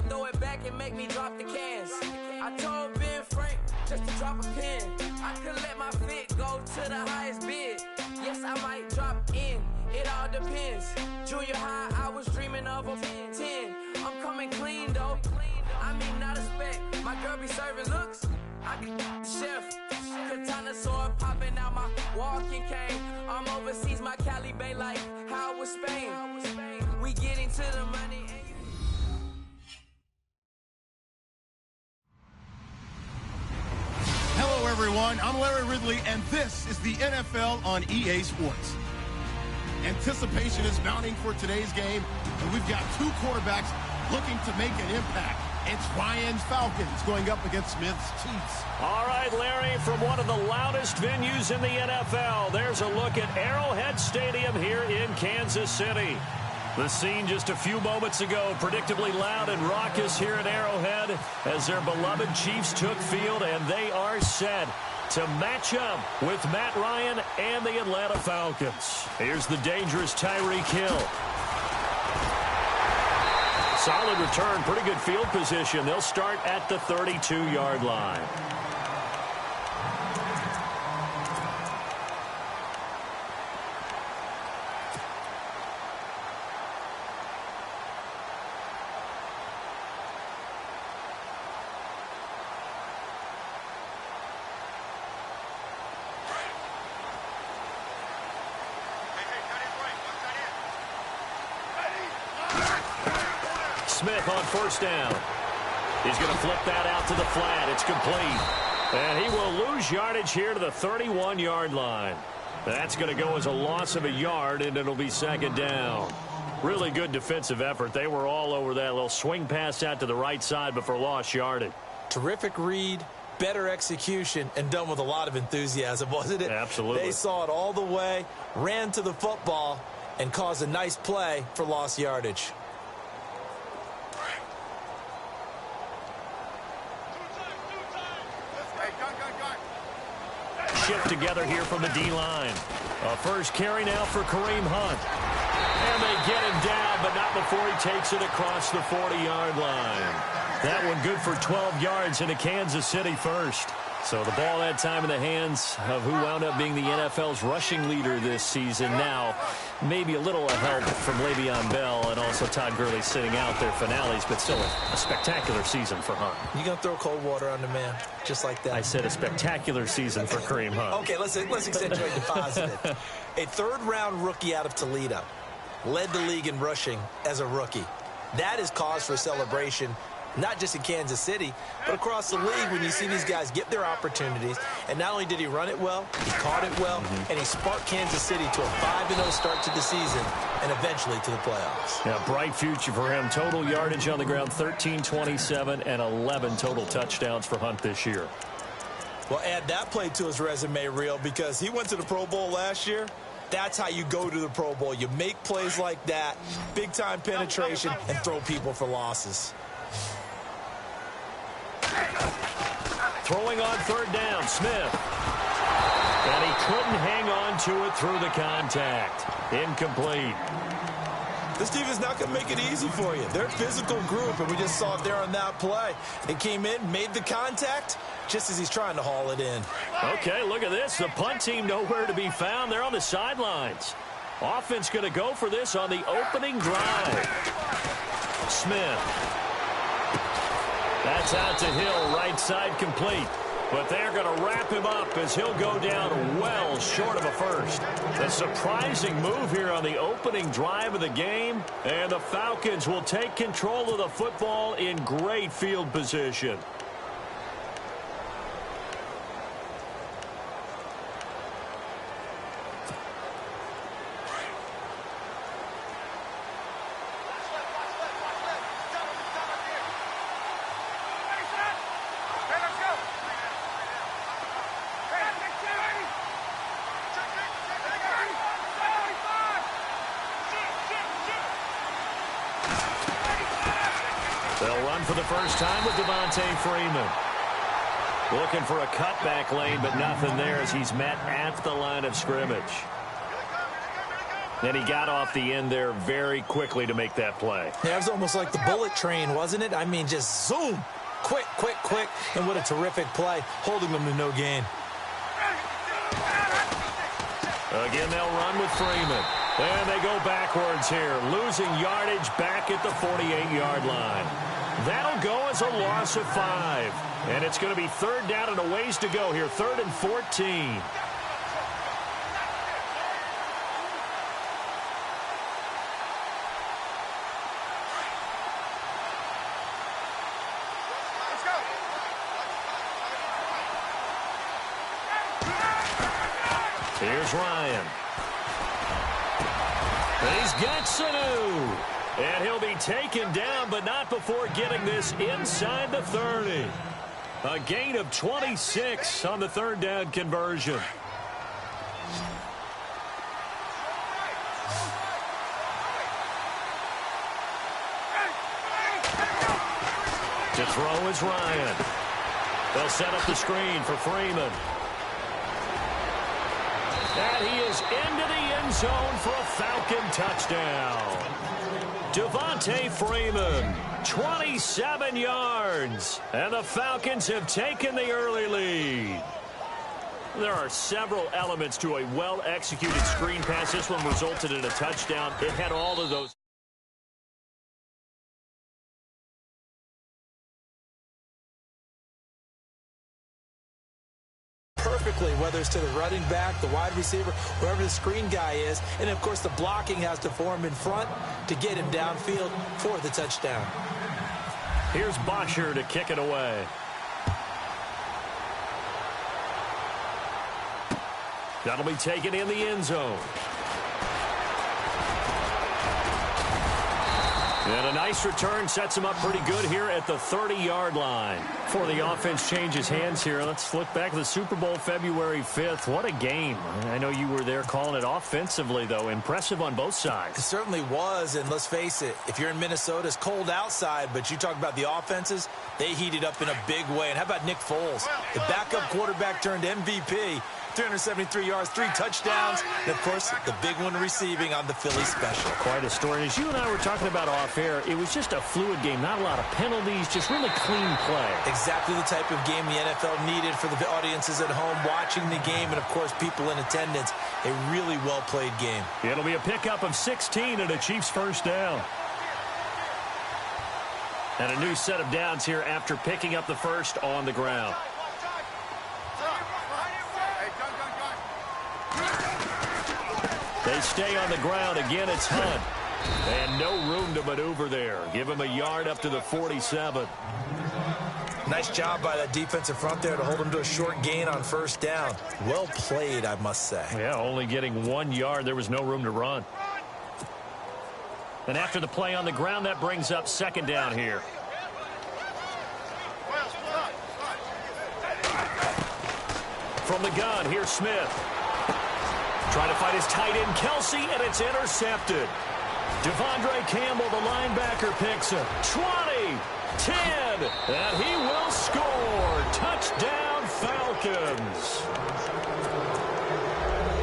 throw it back and make me drop the cans. I told Ben Frank just to drop a pin. I could let my fit go to the highest bid. Yes, I might drop in. It all depends. Junior high, I was dreaming of a 10. I'm coming clean though. I mean, not a spec. My girl be serving looks. I can the chef. Katana sword popping out my walking cane. I'm overseas, my Cali Bay life. How was Spain? We getting to the money. Hello, everyone. I'm Larry Ridley, and this is the NFL on EA Sports. Anticipation is mounting for today's game, and we've got two quarterbacks looking to make an impact. It's Ryan's Falcons going up against Smith's Chiefs. All right, Larry, from one of the loudest venues in the NFL, there's a look at Arrowhead Stadium here in Kansas City. The scene just a few moments ago, predictably loud and raucous here at Arrowhead as their beloved Chiefs took field, and they are set to match up with Matt Ryan and the Atlanta Falcons. Here's the dangerous Tyreek Hill. Solid return, pretty good field position. They'll start at the 32-yard line. Smith on first down. He's going to flip that out to the flat. It's complete. And he will lose yardage here to the 31-yard line. That's going to go as a loss of a yard, and it'll be second down. Really good defensive effort. They were all over that little swing pass out to the right side, but for lost yardage. Terrific read, better execution, and done with a lot of enthusiasm, wasn't it? Absolutely. They saw it all the way, ran to the football, and caused a nice play for lost yardage. Shift together here from the D-line. A first carry now for Kareem Hunt. And they get him down, but not before he takes it across the 40-yard line. That one good for 12 yards into Kansas City first. So the ball that time in the hands of who wound up being the NFL's rushing leader this season. Now, maybe a little help from Le'Veon Bell and also Todd Gurley sitting out their finales, but still a spectacular season for Hunt. You going to throw cold water on the man just like that? I said a spectacular season for Kareem Hunt. Okay, let's accentuate the positive. A third-round rookie out of Toledo led the league in rushing as a rookie. That is cause for celebration, not just in Kansas City, but across the league when you see these guys get their opportunities. And not only did he run it well, he caught it well, and he sparked Kansas City to a 5-0 start to the season and eventually to the playoffs. Yeah, bright future for him. Total yardage on the ground, 1327, and 11 total touchdowns for Hunt this year. Well, add that play to his resume reel because he went to the Pro Bowl last year. That's how you go to the Pro Bowl. You make plays like that, big-time penetration, and throw people for losses. Throwing on third down, Smith. And he couldn't hang on to it through the contact. Incomplete. This team is not going to make it easy for you. They're a physical group, and we just saw it there on that play. They came in, made the contact, just as he's trying to haul it in. Okay, look at this. The punt team nowhere to be found. They're on the sidelines. Offense going to go for this on the opening drive. Smith. That's out to Hill, right side complete. But they're going to wrap him up as he'll go down well short of a first. A surprising move here on the opening drive of the game. And the Falcons will take control of the football in great field position. They'll run for the first time with Devontae Freeman. Looking for a cutback lane, but nothing there as he's met at the line of scrimmage. And he got off the end there very quickly to make that play. Yeah, it was almost like the bullet train, wasn't it? I mean, just zoom. Quick, quick, quick. And what a terrific play, holding them to no gain. Again, they'll run with Freeman. And they go backwards here, losing yardage back at the 48-yard line. That'll go as a loss of 5. And it's going to be third down and a ways to go here, 3rd and 14. Here's Ryan. He's got Sanu. And he'll be taken down, but not before getting this inside the 30. A gain of 26 on the third down conversion. To throw is Ryan. They'll set up the screen for Freeman. And he is into the end zone for a Falcon touchdown. Devontae Freeman, 27 yards. And the Falcons have taken the early lead. There are several elements to a well-executed screen pass. This one resulted in a touchdown. It had all of those. Perfectly, whether it's to the running back, the wide receiver, wherever the screen guy is. And, of course, the blocking has to form in front to get him downfield for the touchdown. Here's Bosher to kick it away. That'll be taken in the end zone. And a nice return sets him up pretty good here at the 30-yard line. Before the offense changes hands here, let's look back at the Super Bowl February 5th. What a game. I know you were there calling it offensively, though. Impressive on both sides. It certainly was, and let's face it, if you're in Minnesota, it's cold outside, but you talk about the offenses, they heated up in a big way. And how about Nick Foles? The backup quarterback turned MVP. 373 yards, 3 touchdowns, and, of course, the big one receiving on the Philly special. Quite a story. As you and I were talking about off air, it was just a fluid game, not a lot of penalties, just really clean play. Exactly the type of game the NFL needed for the audiences at home watching the game and, of course, people in attendance. A really well-played game. It'll be a pickup of 16 and a Chiefs first down. And a new set of downs here after picking up the first on the ground. They stay on the ground. Again, it's Hunt. And no room to maneuver there. Give him a yard up to the 47. Nice job by that defensive front there to hold him to a short gain on first down. Well played, I must say. Yeah, only getting 1 yard. There was no room to run. And after the play on the ground, that brings up second down here. From the gun, here's Smith. Trying to fight his tight end, Kelsey, and it's intercepted. Devondre Campbell, the linebacker, picks it. 20, 10, and he will score. Touchdown, Falcons.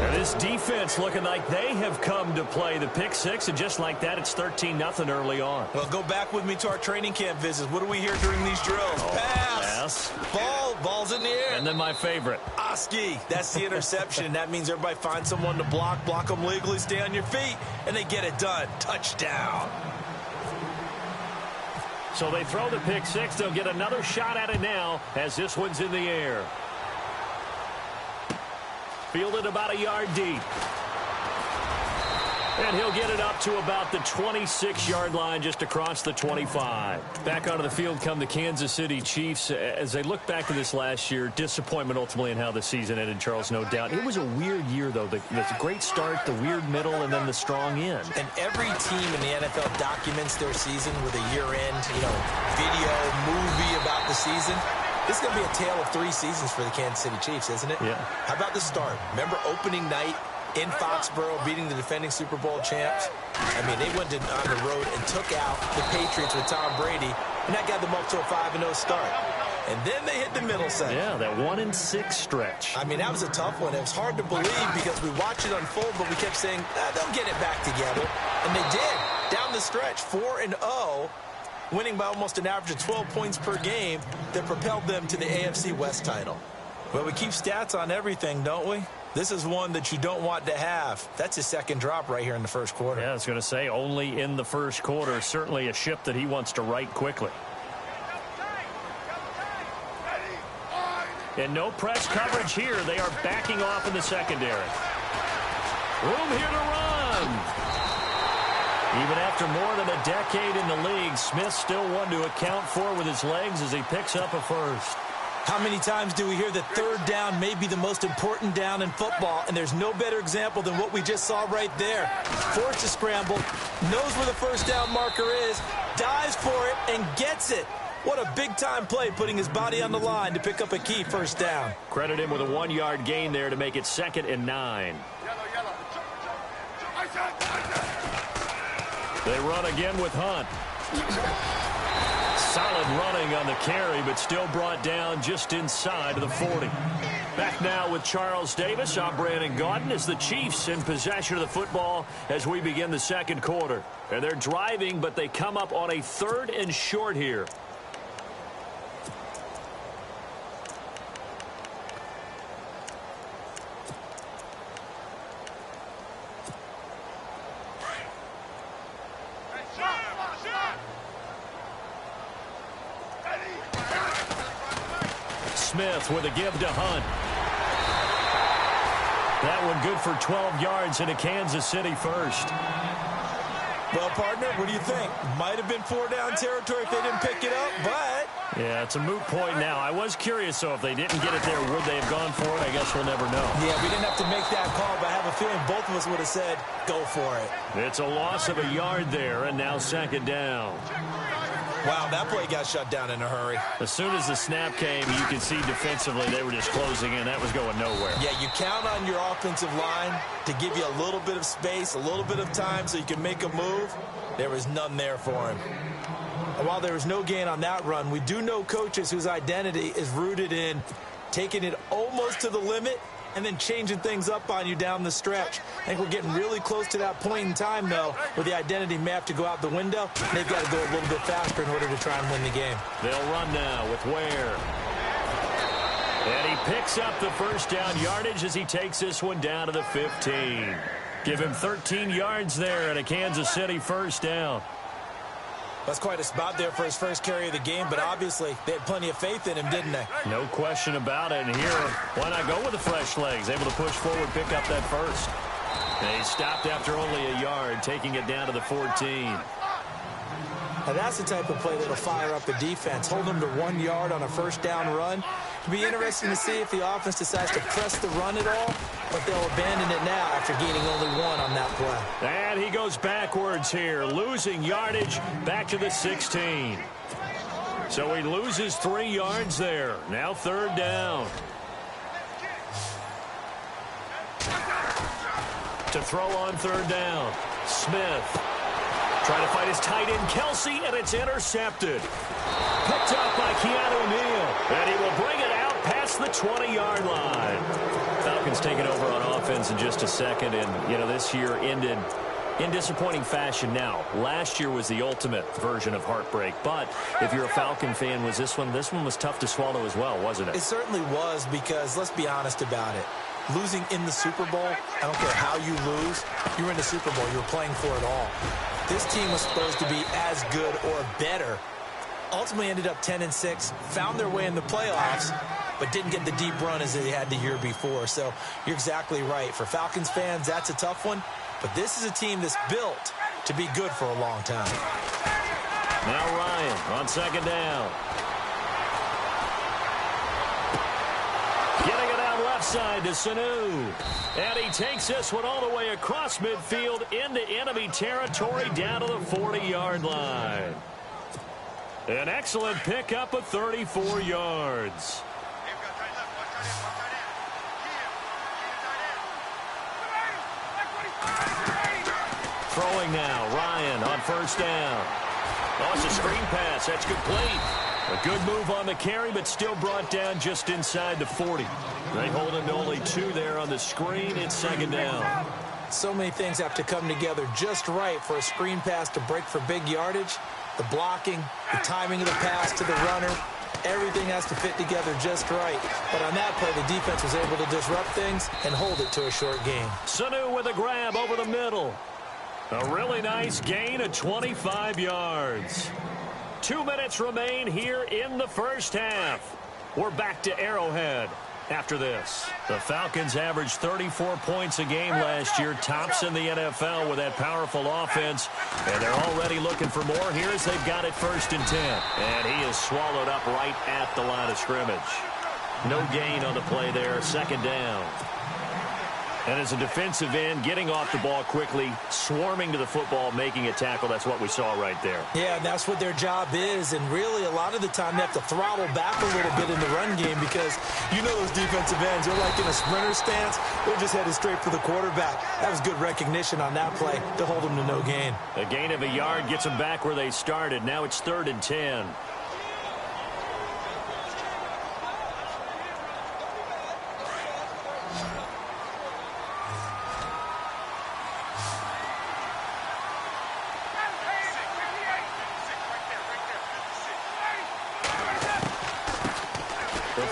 And this defense looking like they have come to play the pick six, and just like that, it's 13-0 early on. Well, go back with me to our training camp visits. What do we hear during these drills? Pass. Yes. Ball's in the air. And then my favorite. Oski, that's the interception. That means everybody finds someone to block them legally, stay on your feet, and they get it done. Touchdown. So they throw the pick six. They'll get another shot at it now as this one's in the air. Fielded about a yard deep. And he'll get it up to about the 26-yard line, just across the 25. Back onto the field come the Kansas City Chiefs. As they look back to this last year, disappointment ultimately in how the season ended, Charles, no doubt. It was a weird year, though. The great start, the weird middle, and then the strong end. And every team in the NFL documents their season with a year-end, video, movie about the season. This is going to be a tale of 3 seasons for the Kansas City Chiefs, isn't it? Yeah. How about the start? Remember opening night in Foxborough, beating the defending Super Bowl champs? I mean, they went on the road and took out the Patriots with Tom Brady, and that got them up to a 5-0 start. And then they hit the middle section. Yeah, that 1-6 stretch. I mean, that was a tough one. It was hard to believe because we watched it unfold, but we kept saying, they'll get it back together. And they did. Down the stretch, 4-0, winning by almost an average of 12 points per game that propelled them to the AFC West title. Well, we keep stats on everything, don't we? This is one that you don't want to have. That's his second drop right here in the first quarter. Yeah, I was going to say only in the first quarter. Certainly a ship that he wants to right quickly. And no press coverage here. They are backing off in the secondary. Room here to run. Even after more than a decade in the league, Smith still one to account for with his legs as he picks up a first. How many times do we hear that third down may be the most important down in football, and there's no better example than what we just saw right there. Forced to scramble, knows where the first down marker is, dives for it, and gets it. What a big-time play, putting his body on the line to pick up a key first down. Credit him with a 1-yard gain there to make it 2nd and 9. They run again with Hunt. Solid running on the carry, but still brought down just inside of the 40. Back now with Charles Davis. I'm Brandon Gaudin as the Chiefs in possession of the football as we begin the second quarter. And they're driving, but they come up on a 3rd and short here. Smith with a give to Hunt. That one good for 12 yards into Kansas City first. Well, partner, what do you think? Might have been 4-down territory if they didn't pick it up, but... Yeah, it's a moot point now. I was curious, so if they didn't get it there, would they have gone for it? I guess we'll never know. Yeah, we didn't have to make that call, but I have a feeling both of us would have said, go for it. It's a loss of a yard there, and now 2nd down. Wow, that play got shut down in a hurry. As soon as the snap came, you could see defensively they were just closing in. That was going nowhere. Yeah, you count on your offensive line to give you a little bit of space, a little bit of time so you can make a move. There was none there for him. And while there was no gain on that run, we do know coaches whose identity is rooted in taking it almost to the limit and then changing things up on you down the stretch. I think we're getting really close to that point in time, though, where the identity may have to go out the window. They've got to go a little bit faster in order to try and win the game. They'll run now with Ware. And he picks up the first down yardage as he takes this one down to the 15. Give him 13 yards there and a Kansas City first down. That's quite a spot there for his first carry of the game, but obviously they had plenty of faith in him, didn't they? No question about it. And here, why not go with the fresh legs? Able to push forward, pick up that first. And he stopped after only a yard, taking it down to the 14. Now that's the type of play that'll fire up the defense. Hold them to 1 yard on a first down run. It'll be interesting to see if the offense decides to press the run at all, but they'll abandon it now after gaining only 1 on that play. And he goes backwards here, losing yardage back to the 16. So he loses 3 yards there. Now 3rd down. To throw on 3rd down. Smith. Trying to fight his tight end, Kelsey, and it's intercepted. Picked up by Keanu Neal. And he will bring it out past the 20-yard line. Falcons taking over on offense in just a second. And, you know, this year ended in disappointing fashion. Now, last year was the ultimate version of heartbreak. But if you're a Falcon fan, was this one was tough to swallow as well, wasn't it? It certainly was because, let's be honest about it. Losing in the Super Bowl, I don't care how you lose, you were in the Super Bowl. You were playing for it all. This team was supposed to be as good or better. Ultimately ended up 10-6, found their way in the playoffs, but didn't get the deep run as they had the year before. So you're exactly right. For Falcons fans, that's a tough one. But this is a team that's built to be good for a long time. Now Ryan on 2nd down. Getting it out left side to Sanu. And he takes this one all the way across midfield into enemy territory down to the 40-yard line. An excellent pickup of 34 yards. Throwing now, Ryan on 1st down. Oh, it's a screen pass. That's complete. A good move on the carry, but still brought down just inside the 40. They hold him to only 2 there on the screen. It's second down. So many things have to come together just right for a screen pass to break for big yardage. The blocking, the timing of the pass to the runner, everything has to fit together just right. But on that play, the defense was able to disrupt things and hold it to a short gain. Sanu with a grab over the middle. A really nice gain of 25 yards. 2 minutes remain here in the first half. We're back to Arrowhead after this. The Falcons averaged 34 points a game last year, tops in the NFL with that powerful offense, and they're already looking for more here as they've got it 1st and 10. And he is swallowed up right at the line of scrimmage. No gain on the play there, 2nd down. And as a defensive end, getting off the ball quickly, swarming to the football, making a tackle, that's what we saw right there. Yeah, that's what their job is, and really a lot of the time they have to throttle back a little bit in the run game because you know those defensive ends, they're like in a sprinter stance, they're just headed straight for the quarterback. That was good recognition on that play to hold them to no gain. A gain of a yard gets them back where they started. Now it's 3rd and 10.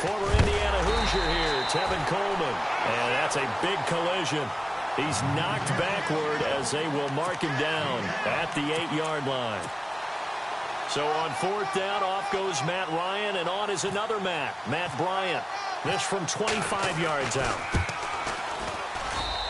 Former Indiana Hoosier here, Tevin Coleman. And that's a big collision. He's knocked backward as they will mark him down at the 8-yard line. So on 4th down, off goes Matt Ryan, and on is another Matt Bryant. This from 25 yards out.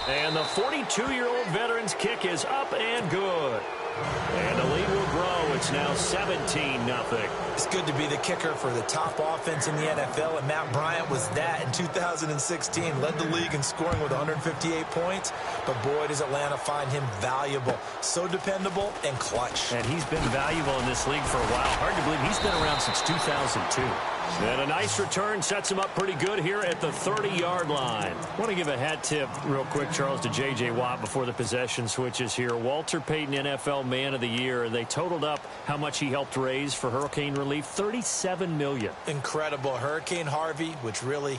And the 42-year-old veteran's kick is up and good. And the lead will grow. It's now 17-0. It's good to be the kicker for the top offense in the NFL, and Matt Bryant was that in 2016. Led the league in scoring with 158 points, but boy, does Atlanta find him valuable. So dependable and clutch. And he's been valuable in this league for a while. Hard to believe he's been around since 2002. And a nice return sets him up pretty good here at the 30-yard line. I want to give a hat tip real quick, Charles, to J.J. Watt before the possession switches here. Walter Payton, NFL Man of the Year, and they totaled up how much he helped raise for hurricane relief, $37 million. Incredible. Hurricane Harvey, which really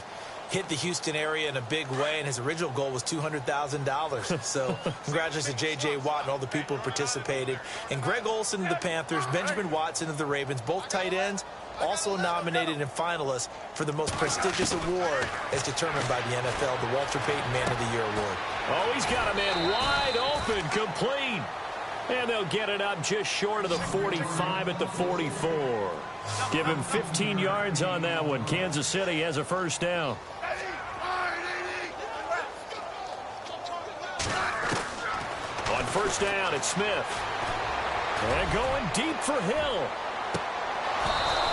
hit the Houston area in a big way, and his original goal was $200,000. So congratulations to J.J. Watt and all the people who participated. And Greg Olsen of the Panthers, Benjamin Watson of the Ravens, both tight ends, also nominated and finalists for the most prestigious award as determined by the NFL, the Walter Payton Man of the Year Award. Oh, he's got a man wide open, complete. And they'll get it up just short of the 45 at the 44. Give him 15 yards on that one. Kansas City has a 1st down. On 1st down, it's Smith. And going deep for Hill.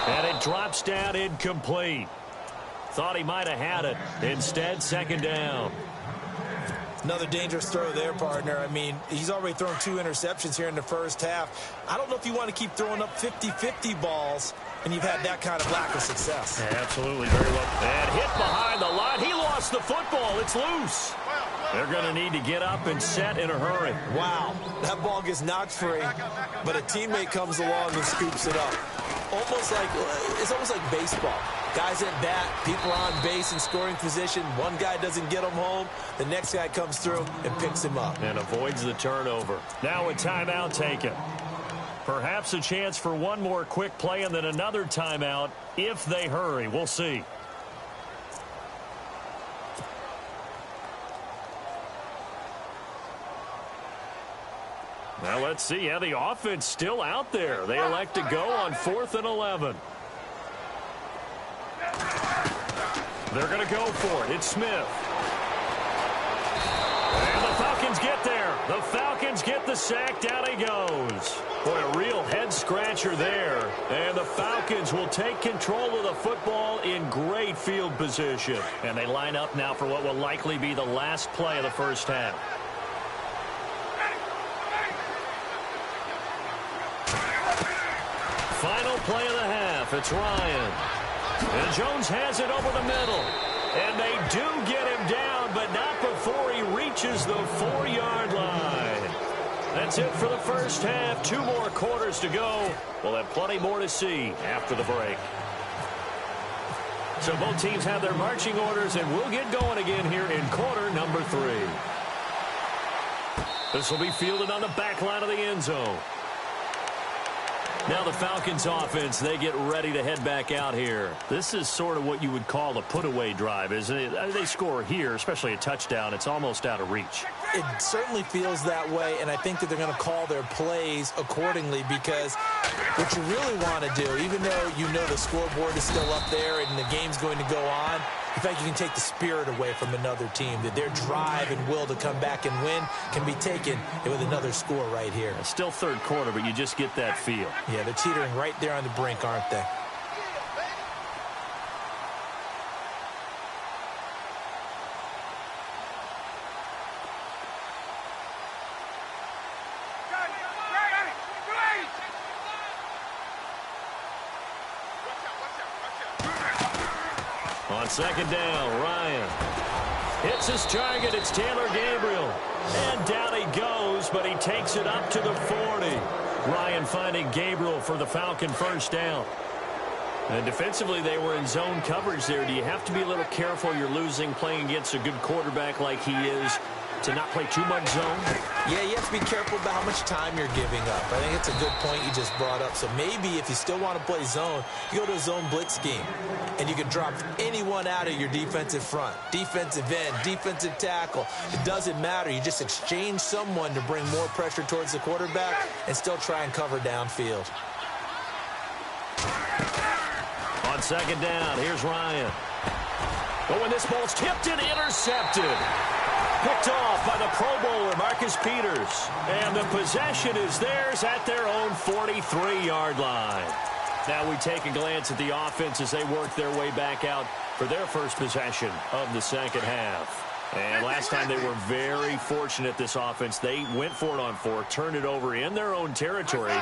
And it drops down incomplete. Thought he might have had it. Instead, 2nd down. Another dangerous throw there, partner. I mean, he's already thrown 2 interceptions here in the first half. I don't know if you want to keep throwing up 50-50 balls and you've had that kind of lack of success. Yeah, absolutely, very well. And hit behind the line. He lost the football. It's loose. They're going to need to get up and set in a hurry. Wow, that ball gets knocked free, but a teammate comes along and scoops it up. It's almost like baseball. Guys at bat, people are on base in scoring position. One guy doesn't get him home. The next guy comes through and picks him up. And avoids the turnover. Now a timeout taken. Perhaps a chance for one more quick play and then another timeout if they hurry. We'll see. Now let's see how the offense still out there. They elect to go on 4th and 11. They're going to go for it. It's Smith. And the Falcons get there. The Falcons get the sack. Down he goes. Boy, a real head-scratcher there. And the Falcons will take control of the football in great field position. And they line up now for what will likely be the last play of the first half. Final play of the half. It's Ryan. And Jones has it over the middle. And they do get him down, but not before he reaches the 4-yard line. That's it for the first half. 2 more quarters to go. We'll have plenty more to see after the break. So both teams have their marching orders, and we'll get going again here in quarter number 3. This will be fielded on the back line of the end zone. Now the Falcons offense, they get ready to head back out here. This is sort of what you would call a put-away drive, isn't it? They score here, especially a touchdown. It's almost out of reach. It certainly feels that way, and I think that they're going to call their plays accordingly, because what you really want to do, even though you know the scoreboard is still up there and the game's going to go on, in fact, you can take the spirit away from another team, that their drive and will to come back and win can be taken with another score right here. It's still third quarter, but you just get that feel. Yeah, they're teetering right there on the brink, aren't they? On second down, Ryan hits his target. It's Taylor Gabriel. And down he goes, but he takes it up to the 40. Ryan finding Gabriel for the Falcon first down. And defensively, they were in zone coverage there. Do you have to be a little careful? You're losing playing against a good quarterback like he is, to not play too much zone? Yeah, you have to be careful about how much time you're giving up. I think it's a good point you just brought up. So maybe if you still want to play zone, you go to a zone blitz scheme, and you can drop anyone out of your defensive front, defensive end, defensive tackle. It doesn't matter. You just exchange someone to bring more pressure towards the quarterback and still try and cover downfield. On second down, here's Ryan. But when this ball's tipped and intercepted. Picked off by the Pro Bowler, Marcus Peters. And the possession is theirs at their own 43-yard line. Now we take a glance at the offense as they work their way back out for their first possession of the second half. And last time they were very fortunate, this offense. They went for it on 4, turned it over in their own territory,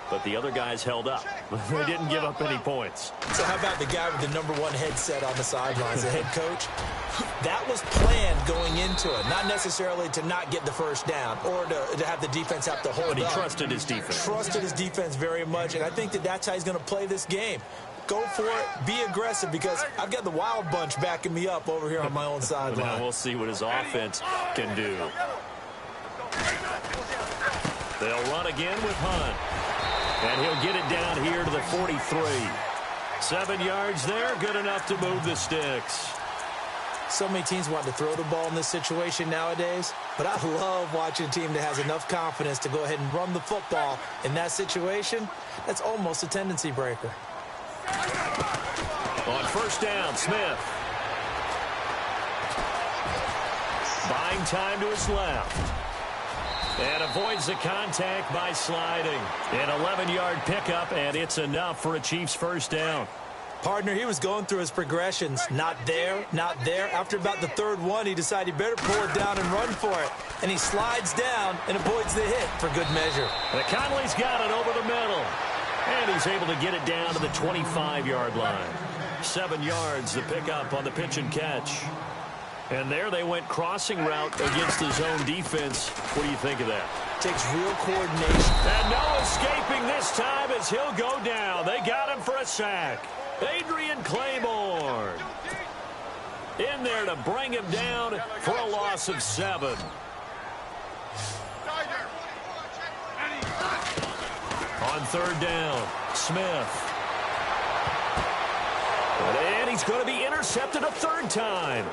but the other guys held up. They didn't give up any points. So how about the guy with the #1 headset on the sidelines, the head coach? That was planned going into it, not necessarily to not get the first down or to have the defense have to hold up. But he trusted his defense. Trusted his defense very much, and I think that that's how he's going to play this game. Go for it, be aggressive, because I've got the wild bunch backing me up over here on my own sideline. Now we'll see what his offense can do. They'll run again with Hunt. And he'll get it down here to the 43. 7 yards there, good enough to move the sticks. So many teams want to throw the ball in this situation nowadays, but I love watching a team that has enough confidence to go ahead and run the football in that situation. That's almost a tendency breaker. On first down, Smith. Buying time to his left. And avoids the contact by sliding. An 11-yard pickup, and it's enough for a Chiefs first down. Partner, he was going through his progressions. Not there, not there. After about the third one, he decided he better pull it down and run for it. And he slides down and avoids the hit for good measure. And Conley's got it over the middle. And he's able to get it down to the 25-yard line. 7 yards, the pickup on the pitch and catch. And there they went crossing route against the zone defense. What do you think of that? Takes real coordination. And no escaping this time as he'll go down. They got him for a sack. Adrian Claiborne in there to bring him down for a loss of 7. On third down, Smith. And he's going to be intercepted a third time.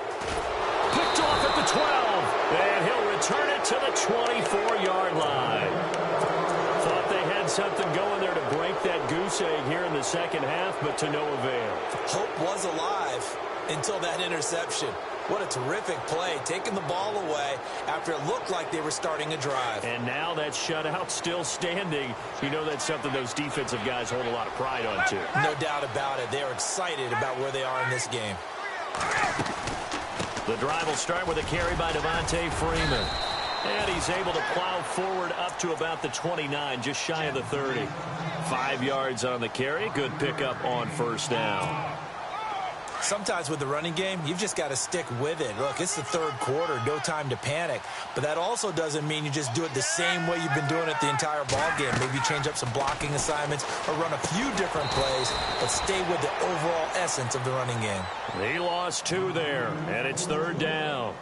Picked off at the 12, and he'll return it to the 24-yard line. Thought they had something going there to break that goose egg here in the second half, but to no avail. Hope was alive until that interception. What a terrific play, taking the ball away after it looked like they were starting a drive. And now that shutout still standing. You know that's something those defensive guys hold a lot of pride on, too. No doubt about it. They are excited about where they are in this game. The drive will start with a carry by Devontae Freeman. And he's able to plow forward up to about the 29, just shy of the 30. 5 yards on the carry. Good pickup on first down. Sometimes with the running game, you've just got to stick with it. Look, it's the third quarter, no time to panic. But that also doesn't mean you just do it the same way you've been doing it the entire ball game. Maybe change up some blocking assignments or run a few different plays, but stay with the overall essence of the running game. He lost 2 there, and it's third down.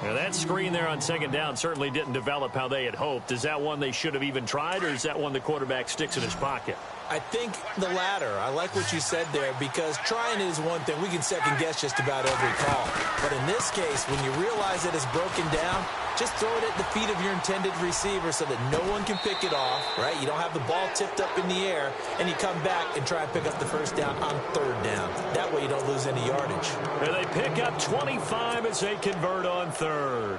Now, that screen there on second down certainly didn't develop how they had hoped. Is that one they should have even tried, or is that one the quarterback sticks in his pocket? I think the latter. I like what you said there, because trying is one thing. We can second-guess just about every call. But in this case, when you realize that it's broken down, just throw it at the feet of your intended receiver so that no one can pick it off, right? You don't have the ball tipped up in the air, and you come back and try and pick up the first down on third down. That way you don't lose any yardage. And they pick up 25 as they convert on third.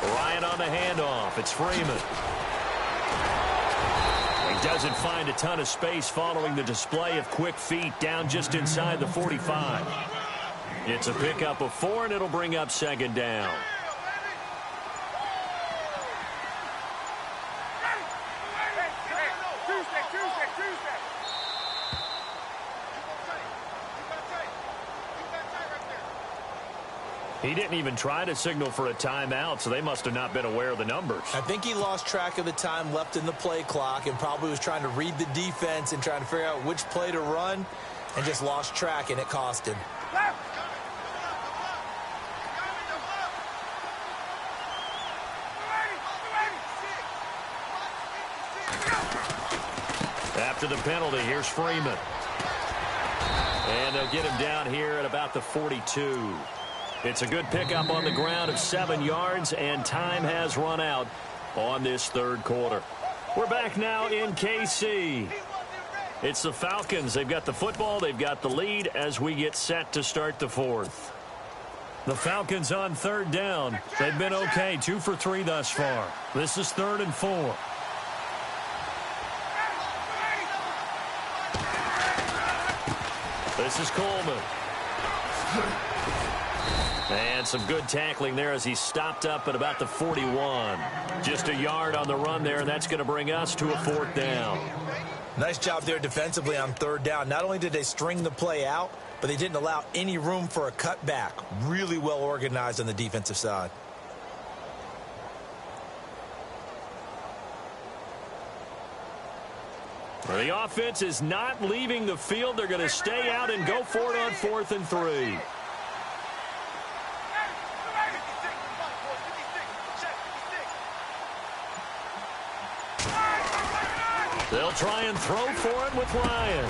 Ryan on the handoff. It's Freeman. He doesn't find a ton of space following the display of quick feet down just inside the 45. It's a pickup of 4, and it'll bring up second down. He didn't even try to signal for a timeout, so they must have not been aware of the numbers. I think he lost track of the time left in the play clock and probably was trying to read the defense and trying to figure out which play to run, and just lost track, and it cost him. After the penalty, here's Freeman. And they'll get him down here at about the 42. It's a good pickup on the ground of 7 yards, and time has run out on this third quarter. We're back now in KC. It's the Falcons. They've got the football. They've got the lead as we get set to start the fourth. The Falcons on third down. They've been okay, 2 for 3 thus far. This is 3rd and 4. This is Coleman. And some good tackling there as he stopped up at about the 41. Just a yard on the run there, and that's going to bring us to a 4th down. Nice job there defensively on third down. Not only did they string the play out, but they didn't allow any room for a cutback. Really well organized on the defensive side. The offense is not leaving the field. They're going to stay out and go for it on 4th and 3. They'll try and throw for it with Ryan.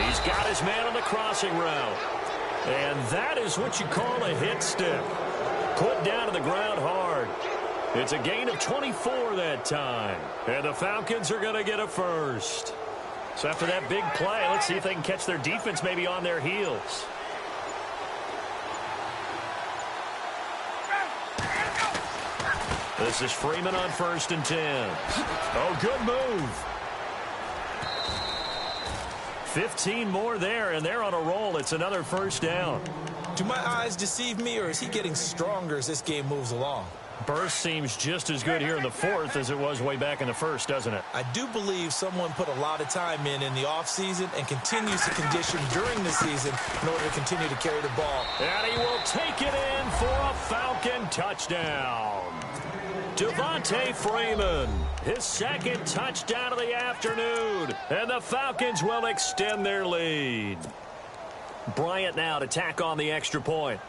He's got his man on the crossing route. And that is what you call a hit stick. Put down to the ground hard. It's a gain of 24 that time. And the Falcons are going to get a first. So after that big play, let's see if they can catch their defense maybe on their heels. This is Freeman on 1st and 10. Oh, good move. 15 more there, and they're on a roll. It's another first down. Do my eyes deceive me, or is he getting stronger as this game moves along? Burst seems just as good here in the 4th as it was way back in the 1st, doesn't it? I do believe someone put a lot of time in the offseason and continues to condition during the season in order to continue to carry the ball. And he will take it in for a Falcon touchdown. Devontae Freeman, his 2nd touchdown of the afternoon, and the Falcons will extend their lead. Bryant now to tack on the extra point.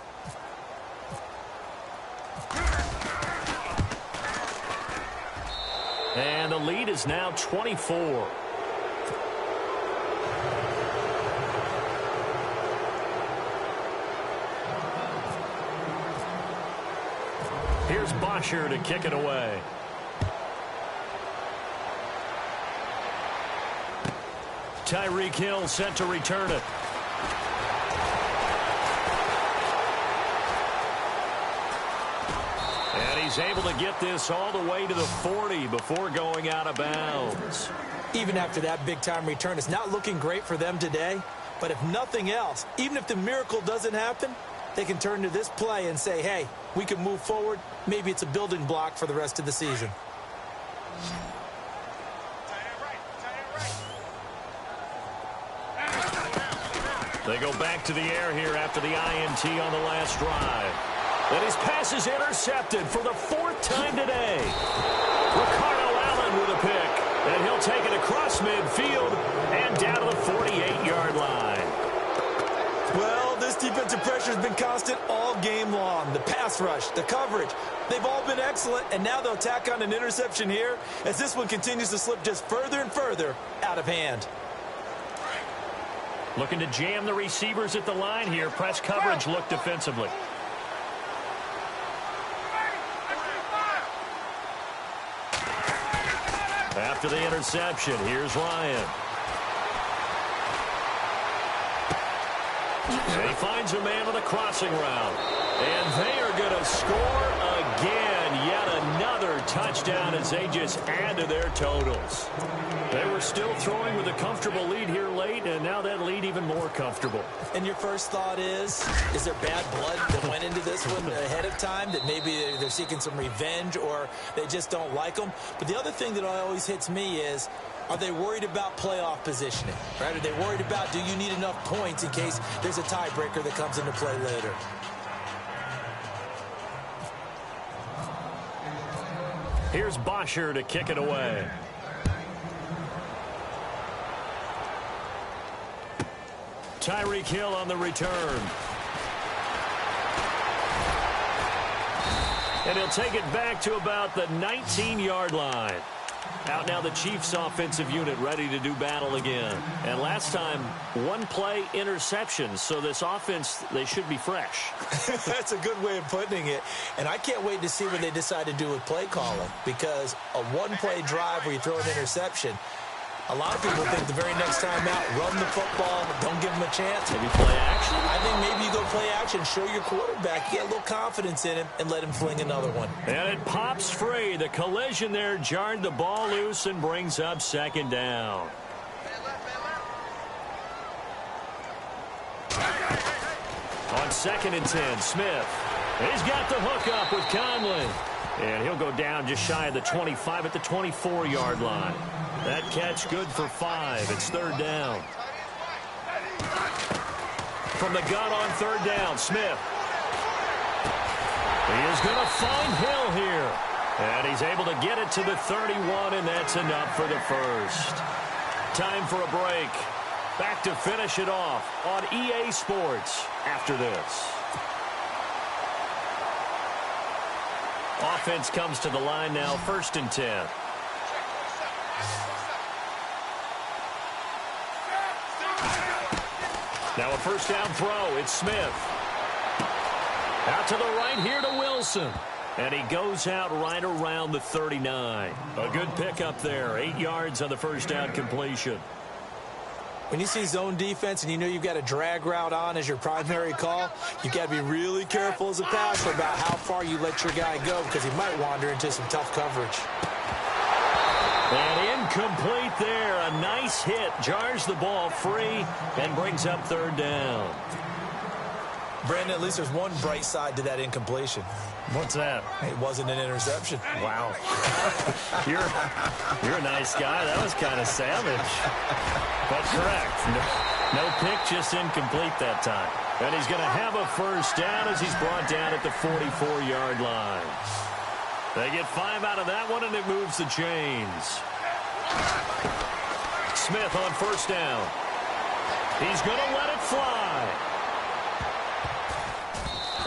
And the lead is now 24. Here's Bosher to kick it away. Tyreek Hill set to return it. And he's able to get this all the way to the 40 before going out of bounds. Even after that big-time return, it's not looking great for them today. But if nothing else, even if the miracle doesn't happen, they can turn to this play and say, hey, we can move forward. Maybe it's a building block for the rest of the season. They go back to the air here after the INT on the last drive. And his pass is intercepted for the 4th time today. Ricardo Allen with a pick. And he'll take it across midfield and down to the 48-yard line. Well, this defensive pressure has been constant all game long. The pass rush, the coverage, they've all been excellent. And now they'll tack on an interception here as this one continues to slip just further and further out of hand. Looking to jam the receivers at the line here. Press coverage look defensively. After the interception, here's Ryan. And he finds a man with a crossing route. And they are going to score again. Yet another touchdown as they just add to their totals. They were still throwing with a comfortable lead here late, and now that lead even more comfortable. And your first thought is there bad blood that went into this one ahead of time, that maybe they're seeking some revenge or they just don't like them? But the other thing that always hits me is, are they worried about playoff positioning? Right? Are they worried about, do you need enough points in case there's a tiebreaker that comes into play later? Here's Bosher to kick it away. Tyreek Hill on the return. And he'll take it back to about the 19-yard line. Out now the Chiefs offensive unit ready to do battle again. And last time, one play interception. So this offense, they should be fresh. That's a good way of putting it. And I can't wait to see what they decide to do with play calling. Because a one-play drive where you throw an interception, a lot of people think the very next time out, run the football, don't give them a chance. Maybe play action? I think maybe you go play action, show your quarterback, get a little confidence in him, and let him fling another one. And it pops free. The collision there jarred the ball loose and brings up 2nd down. On 2nd and 10, Smith. He's got the hook up with Conley. And he'll go down just shy of the 25 at the 24-yard line. That catch good for 5. It's 3rd down. From the gun on 3rd down, Smith. He is going to find Hill here. And he's able to get it to the 31, and that's enough for the first. Time for a break. Back to finish it off on EA Sports after this. Offense comes to the line now, 1st and 10. Now a 1st down throw. It's Smith. Out to the right here to Wilson. And he goes out right around the 39. A good pickup there. 8 yards on the 1st down completion. When you see zone defense and you know you've got a drag route on as your primary call, you've got to be really careful as a passer about how far you let your guy go because he might wander into some tough coverage. And incomplete there. A nice hit. Jars the ball free and brings up 3rd down. Brandon, at least there's one bright side to that incompletion. What's that? It wasn't an interception. Wow. You're a nice guy. That was kind of savage. But correct. No pick, just incomplete that time. And he's going to have a 1st down as he's brought down at the 44-yard line. They get 5 out of that one, and it moves the chains. Smith on 1st down. He's going to let it fly.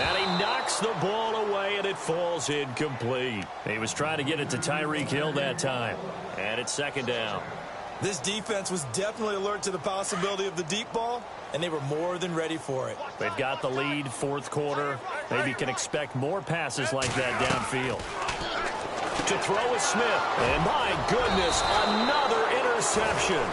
And he knocks the ball away, and it falls incomplete. He was trying to get it to Tyreek Hill that time. And it's 2nd down. This defense was definitely alert to the possibility of the deep ball, and they were more than ready for it. They've got the lead, 4th quarter. Maybe you can expect more passes like that downfield. To throw is Smith. And my goodness, another interception.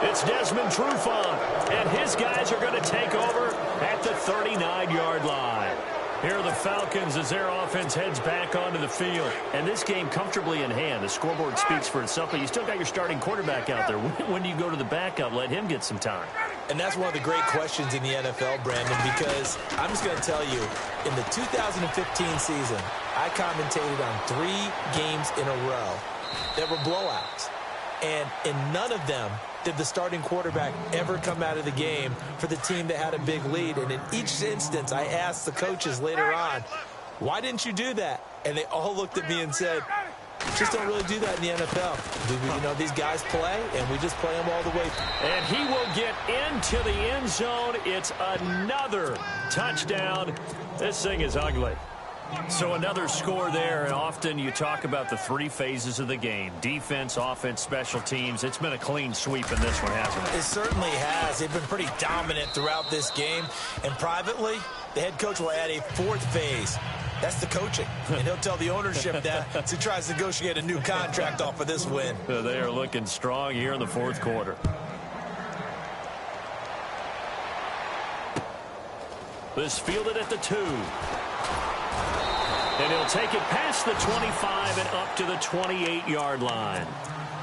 It's Desmond Trufant, and his guys are going to take over at the 39-yard line. Here are the Falcons as their offense heads back onto the field. And this game comfortably in hand. The scoreboard speaks for itself, but you still got your starting quarterback out there. When do you go to the backup? Let him get some time. And that's one of the great questions in the NFL, Brandon, because I'm just going to tell you, in the 2015 season, I commentated on 3 games in a row that were blowouts. And in none of them did the starting quarterback ever come out of the game for the team that had a big lead. And in each instance, I asked the coaches later on, why didn't you do that? And they all looked at me and said, just don't really do that in the NFL. You know, these guys play, and we just play them all the way. And he will get into the end zone. It's another touchdown. This thing is ugly. So another score there, and often you talk about the 3 phases of the game. Defense, offense, special teams. It's been a clean sweep in this one, hasn't it? It certainly has. They've been pretty dominant throughout this game. And privately, the head coach will add a 4th phase. That's the coaching. And he'll tell the ownership that as he tries to negotiate a new contract off of this win. They are looking strong here in the 4th quarter. This fielded at the 2. And he'll take it past the 25 and up to the 28-yard line.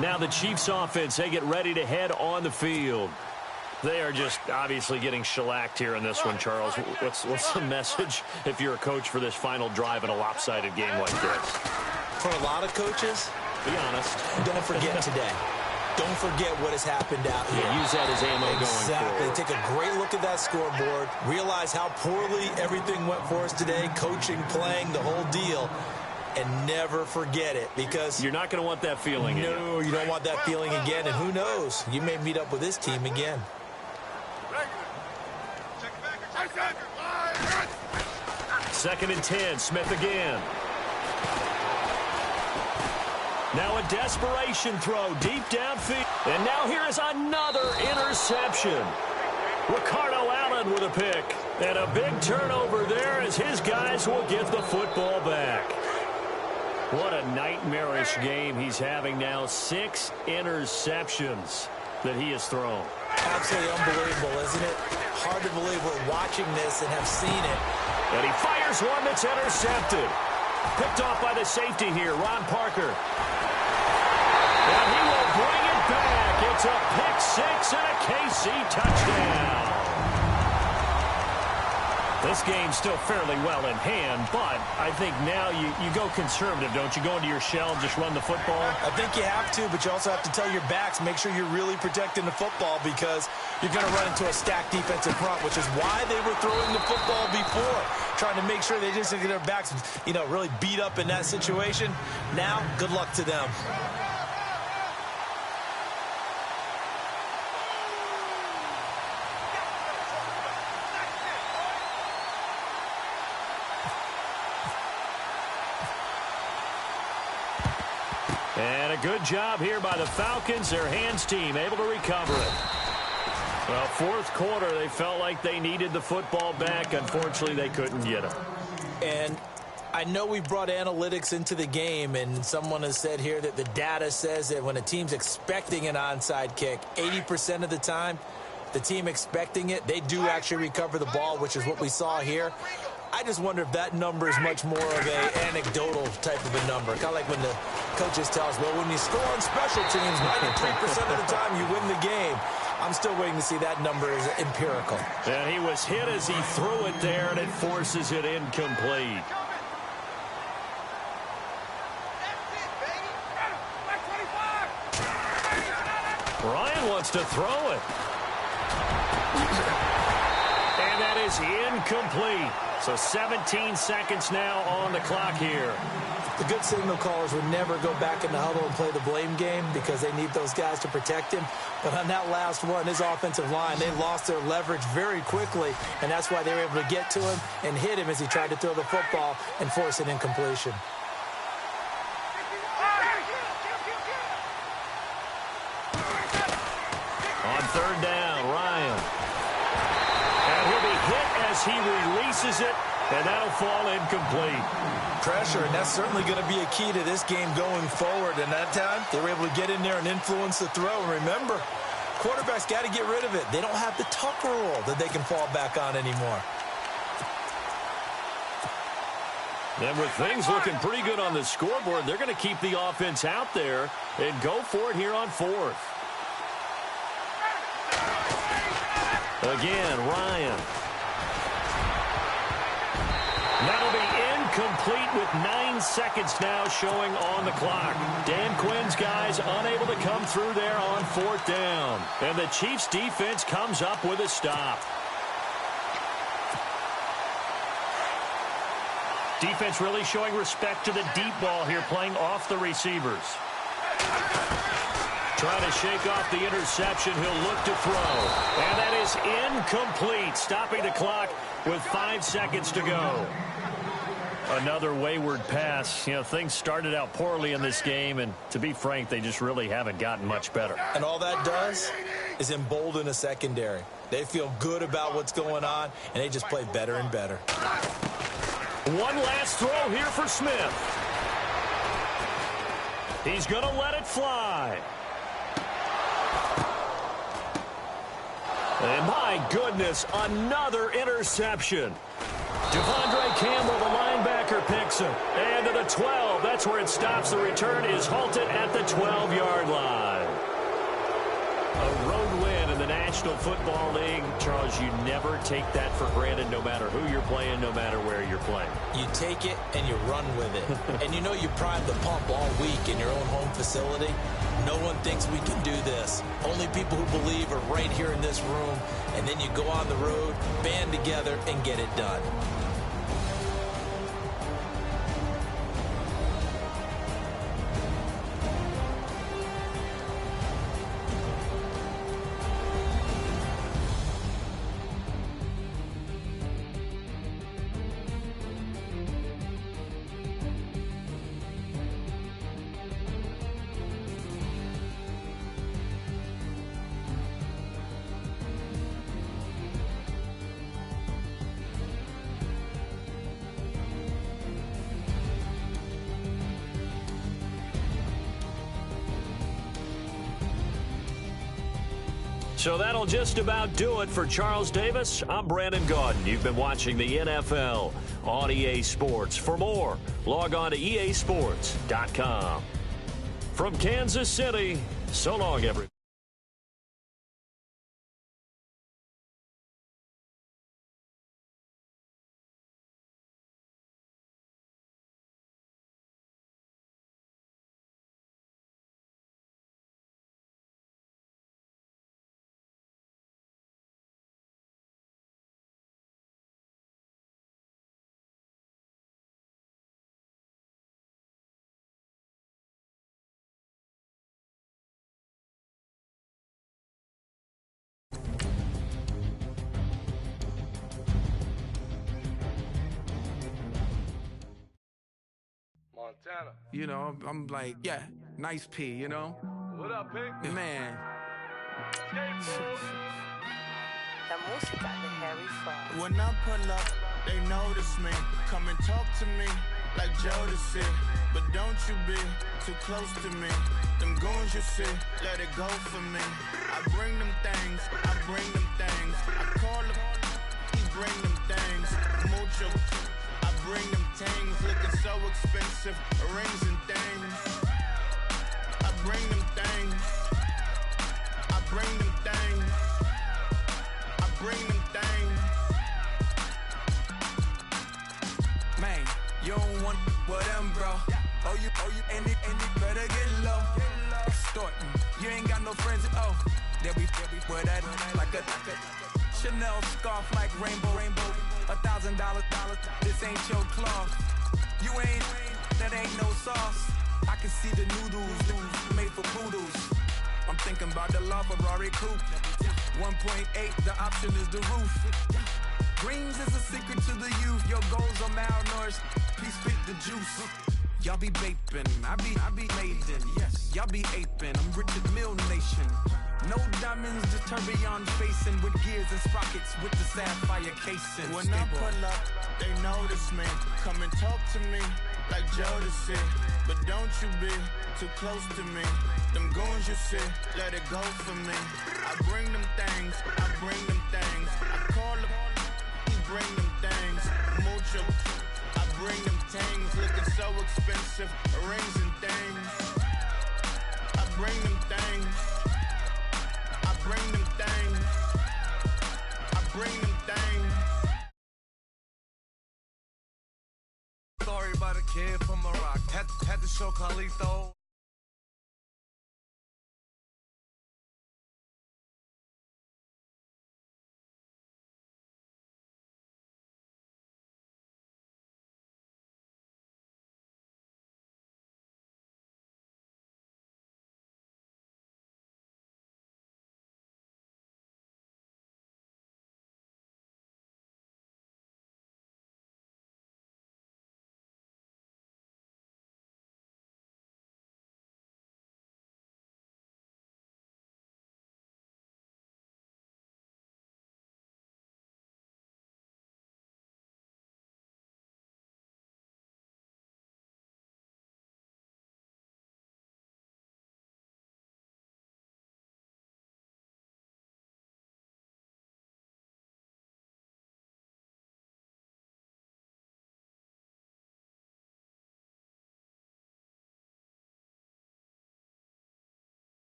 Now the Chiefs offense, they get ready to head on the field. They are just obviously getting shellacked here in this one, Charles. What's the message if you're a coach for this final drive in a lopsided game like this? For a lot of coaches, be honest, don't forget today. Don't forget what has happened out here. Yeah, use that as ammo going forward. Exactly. Take a great look at that scoreboard. Realize how poorly everything went for us today. Coaching, playing, the whole deal. And never forget it, because you're not going to want that feeling again. No, you don't want that feeling again. And who knows? You may meet up with this team again. 2nd and 10. Smith again. Now a desperation throw deep downfield. And now here is another interception. Ricardo Allen with a pick. And a big turnover there as his guys will get the football back. What a nightmarish game he's having now. 6 interceptions that he has thrown. Absolutely unbelievable, isn't it? Hard to believe we're watching this and have seen it. And he fires one that's intercepted. Picked off by the safety here, Ron Parker. And he will bring it back. It's a pick 6 and a KC touchdown. This game's still fairly well in hand, but I think now you go conservative, don't you? Go into your shell and just run the football? I think you have to, but you also have to tell your backs, make sure you're really protecting the football, because you're going to run into a stacked defensive front, which is why they were throwing the football before, trying to make sure they just get their backs, really beat up in that situation. Now, good luck to them. And a good job here by the Falcons, their hands team, able to recover it. Well, 4th quarter, they felt like they needed the football back. Unfortunately, they couldn't get it. And I know we brought analytics into the game, and someone has said here that the data says that when a team's expecting an onside kick, 80% of the time, the team expecting it, they do actually recover the ball, which is what we saw here. I just wonder if that number is much more of an anecdotal type of a number. Kind of like when the coaches tell us, well, when you score on special teams, 93% of the time you win the game. I'm still waiting to see that number as empirical. And he was hit as he threw it there, and it forces it incomplete. Ryan wants to throw it. And that is incomplete. So 17 seconds now on the clock here. The good signal callers would never go back in the huddle and play the blame game because they need those guys to protect him. But on that last one, his offensive line, they lost their leverage very quickly, and that's why they were able to get to him and hit him as he tried to throw the football and force an incompletion. On 3rd down, Ryan. And he'll be hit as he releases it, and that'll fall incomplete. Pressure, and that's certainly going to be a key to this game going forward. And that time, they were able to get in there and influence the throw. And remember, quarterbacks got to get rid of it. They don't have the Tucker rule that they can fall back on anymore. And with things looking pretty good on the scoreboard, they're going to keep the offense out there and go for it here on 4th. Again, Ryan. That'll be incomplete with 9 seconds now showing on the clock. Dan Quinn's guys unable to come through there on 4th down. And the Chiefs defense comes up with a stop. Defense really showing respect to the deep ball here, playing off the receivers. Trying to shake off the interception. He'll look to throw. And that is incomplete, stopping the clock with 5 seconds to go. Another wayward pass. You know, things started out poorly in this game, and to be frank, they just really haven't gotten much better. And all that does is embolden a secondary. They feel good about what's going on, and they just play better and better. One last throw here for Smith. He's going to let it fly. And my goodness, another interception. Devondre Campbell, the linebacker, picks him. And to the 12. That's where it stops. The return is halted at the 12-yard line. A road win in the National Football League. Charles, you never take that for granted, no matter who you're playing, no matter where you're playing. You take it and you run with it. And you know you prime the pump all week in your own home facility. No one thinks we can do this. Only people who believe are right here in this room. And then you go on the road, band together, and get it done. So that'll just about do it for Charles Davis. I'm Brandon Gaudin. You've been watching the NFL on EA Sports. For more, log on to easports.com. From Kansas City, so long, everybody. Montana. You know, I'm like, yeah, nice P, you know? What up, Pink? Man. La música de Harry Fraud. When I pull up, they notice me. Come and talk to me like Jodeci. But don't you be too close to me. Them goons you see, let it go for me. I bring them things, I bring them things. I call them, he bring them things. Mucho, I bring them things. Looking so expensive, rings and things. I bring them things. I bring them things. I bring them things. Man, you don't want with them, bro. Oh, you, and it better get low. Extorting, you ain't got no friends, oh. They'll be with that like a Chanel scarf like rainbow. $1,000, this ain't your cloth. You ain't, that ain't no sauce. I can see the noodles made for poodles. I'm thinking about the LaFerrari coupe. 1.8, the option is the roof. Greens is a secret to the youth. Your goals are malnourished. Please spit the juice. Y'all be vaping, I be laden. Yes, y'all be aping. I'm Richard Mill Nation. No diamonds, just tourbillon facing with gears and sprockets with the sapphire casing. When I pull up, they notice me. Come and talk to me like Jodeci. But don't you be too close to me. Them goons you see, let it go for me. I bring them things, I bring them things. I call them, he bring them things. Mucho, I bring them things. Looking so expensive, rings and things. I bring them things. I bring them things. bring them things. Story about a kid from Iraq. Had to show Carlito.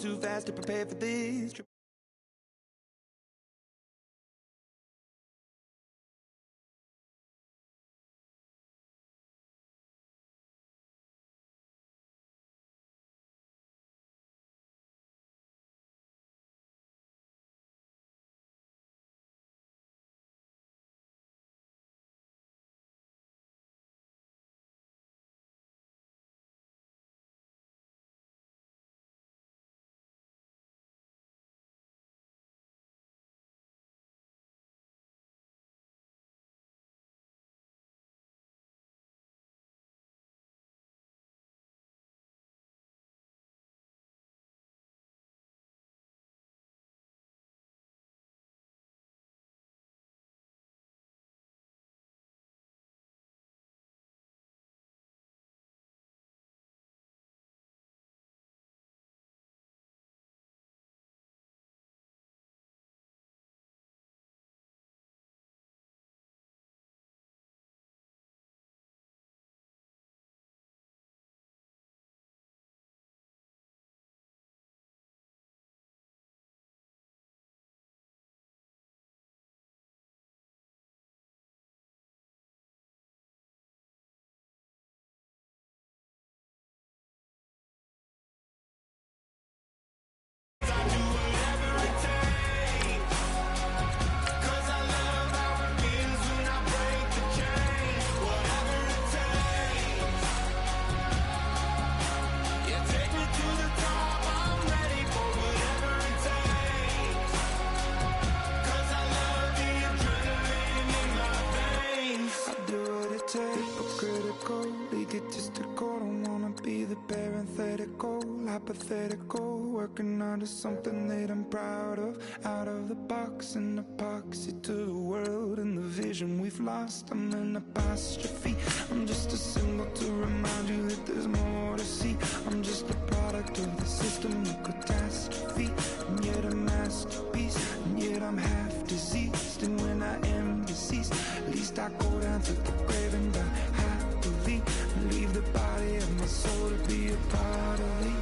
too fast to prepare for this. Hypothetical, working on to something that I'm proud of. Out of the box, an epoxy to the world and the vision we've lost. I'm an apostrophe, I'm just a symbol to remind you that there's more to see. I'm just a product of the system of catastrophe, and yet a masterpiece, and yet I'm half diseased. And when I am deceased, at least I go down to the grave and die happily, and leave the body of my soul to be a part of me.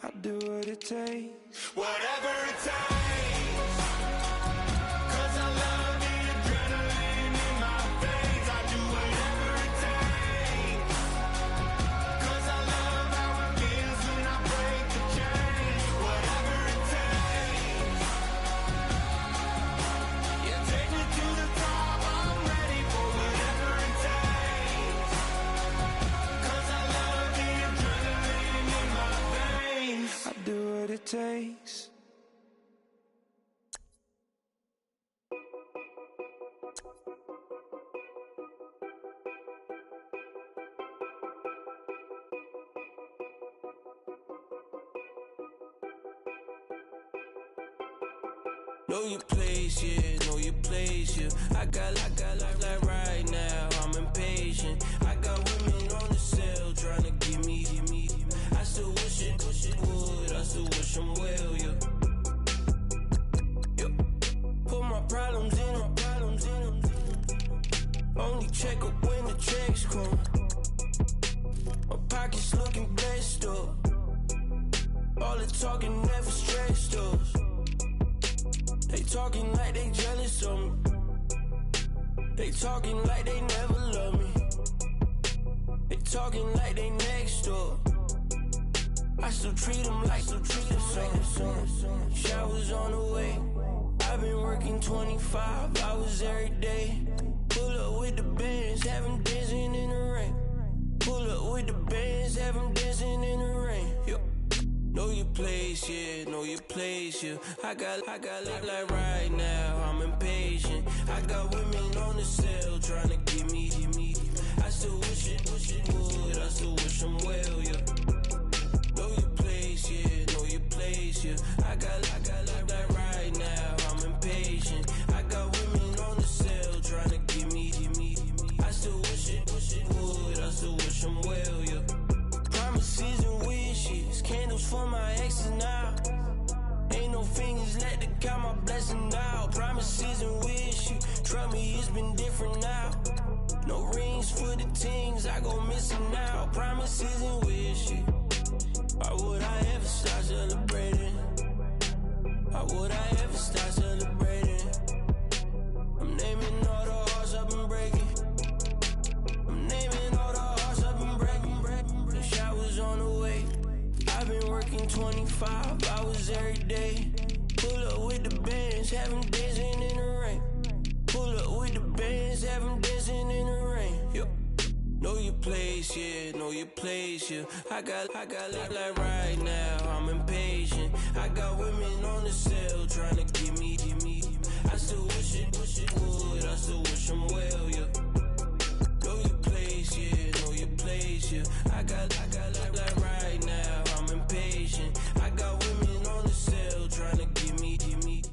I do what it takes, whatever it takes, 'cause I love the adrenaline in my veins. I do whatever it takes, 'cause I love how it feels when I break the chains. Whatever it takes, yeah, take me to the top, I'm ready for whatever it takes, 'cause I love the adrenaline in my veins. I do what it takes. Know your place, yeah, know your place, yeah. I got life like right now, I'm impatient. I got women on the cell trying to give me. I still wish it would, I still wish I'm well, yeah. Put my problems in them. Only check up when the checks come. My pockets looking blessed up. All the talking never stressed us. They talking like they jealous of me. They talking like they never love me. They talking like they next door. I still treat them like some. Showers on the way. I've been working 25 hours every day. Pull up with the bands, have them dancing in the rain. Pull up with the bands, have them dancing in the rain. Yo. Know your place, yeah, know your place, yeah. I got look like right now, I'm impatient. I got women on the cell trying to give me. I still wish it would, I still wish I'm well, yeah. Know your place, yeah, know your place, yeah. I got like right now, I'm impatient. I got women on the cell trying to give me. I still wish it would, I still wish I'm well, yeah. Promises and wishes, candles for my exes now. Ain't no fingers let to count my blessing out. Promises and wishes, trust me, it's been different now. No rings for the things I go missing now. Promises and wishes, Why would I ever start celebrating? Why would I ever start celebrating? I'm naming all the hearts I've been breaking. I'm naming all the hearts I've been breaking. The shower's on the way. I've been working 25 hours every day. Pull up with the bands, have them dancing in the rain. Pull up with the bands, have them dancing in the rain. Yo. Know your place, yeah, know your place, yeah. I got like right now, I'm impatient. I got women on the cell trying to give me. I still wish it would, I still wish I'm well, yeah. Know your place, yeah, know your place, yeah. I got like right now, I'm impatient. I got women on the cell trying to give me.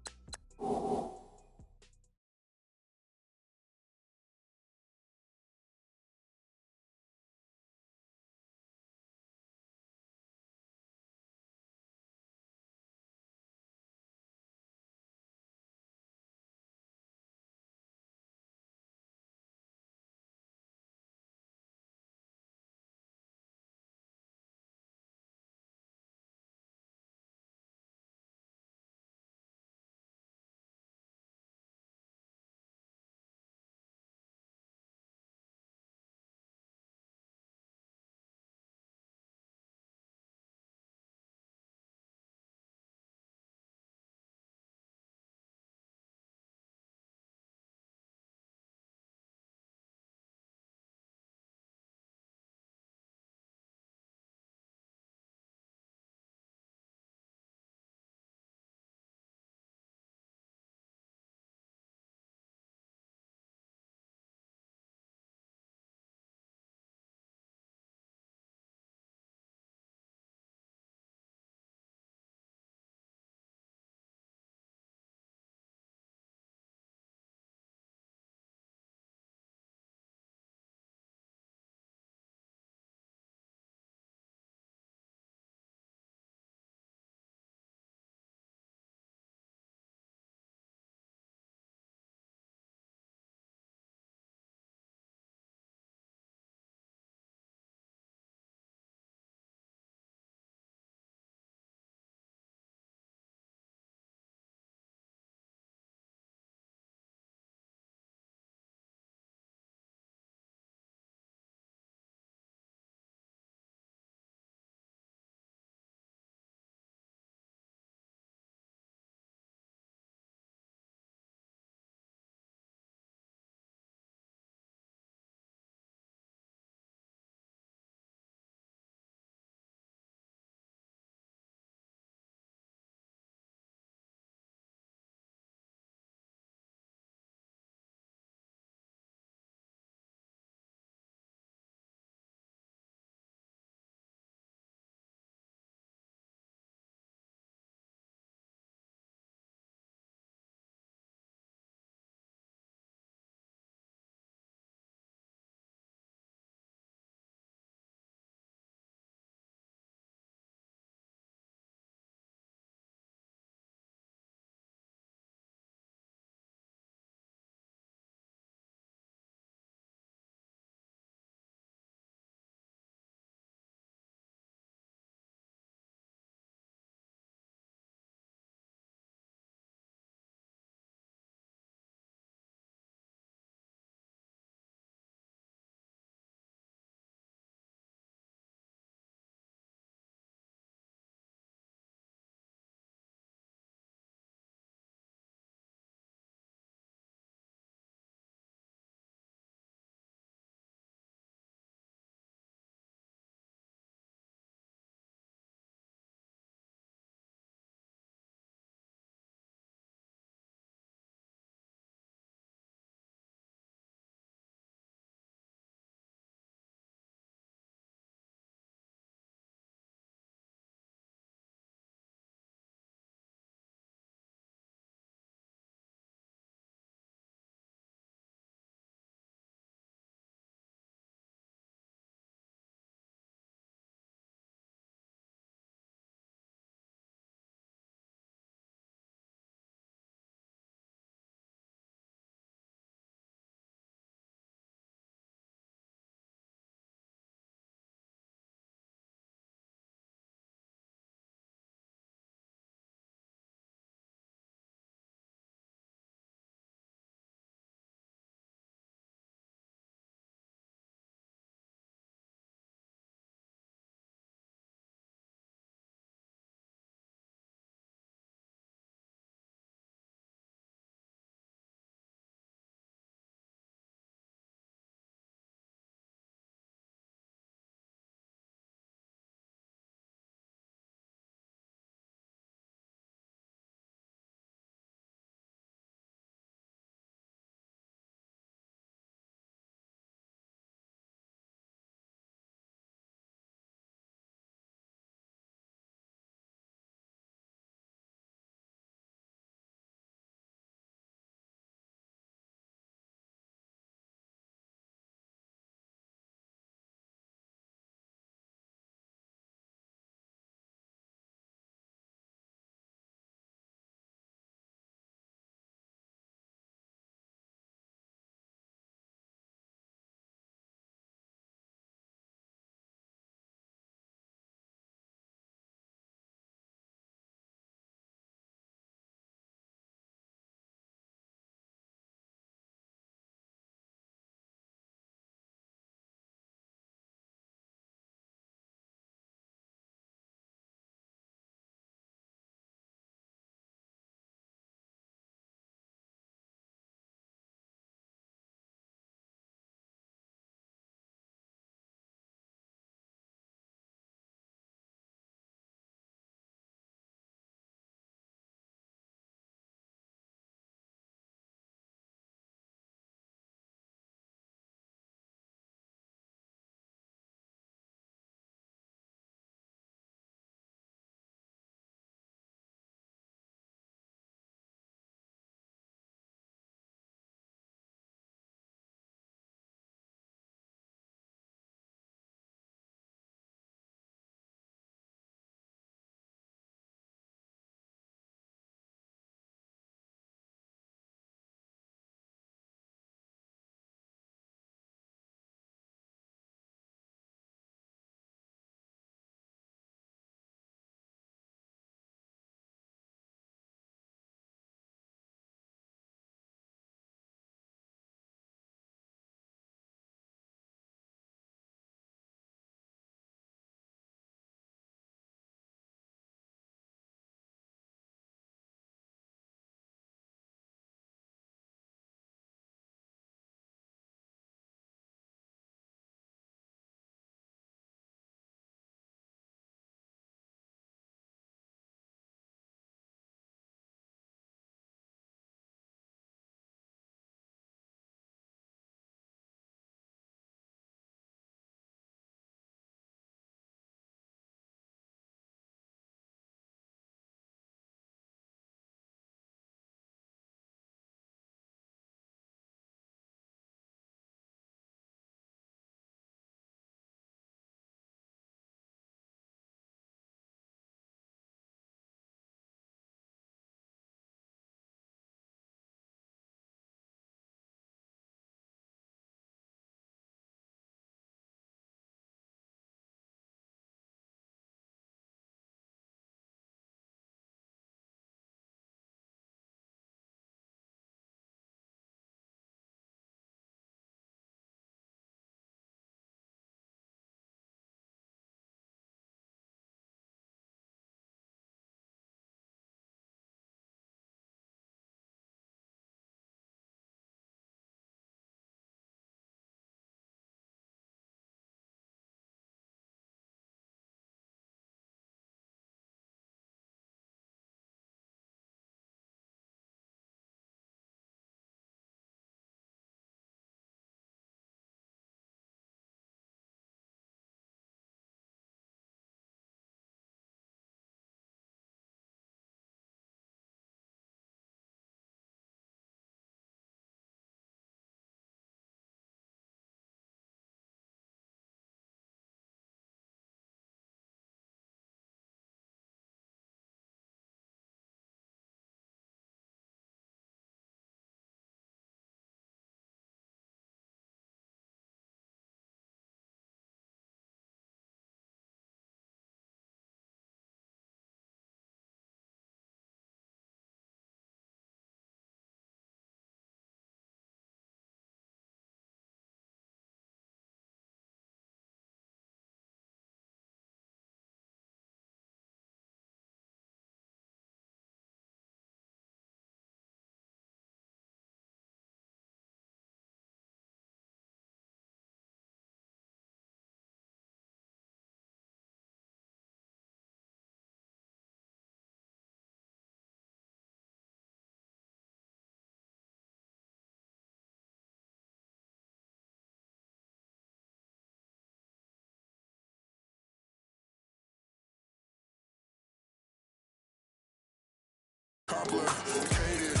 Complicated.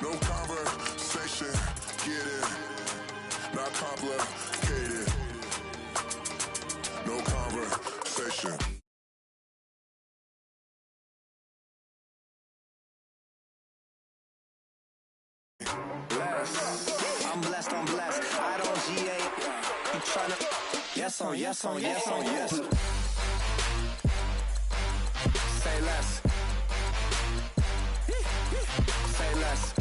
No conversation. Get it. Not complicated. No conversation. I'm blessed, I'm blessed. I don't GA. You tryna. Yes on, yes on, yes on, yes. Say less. Say less.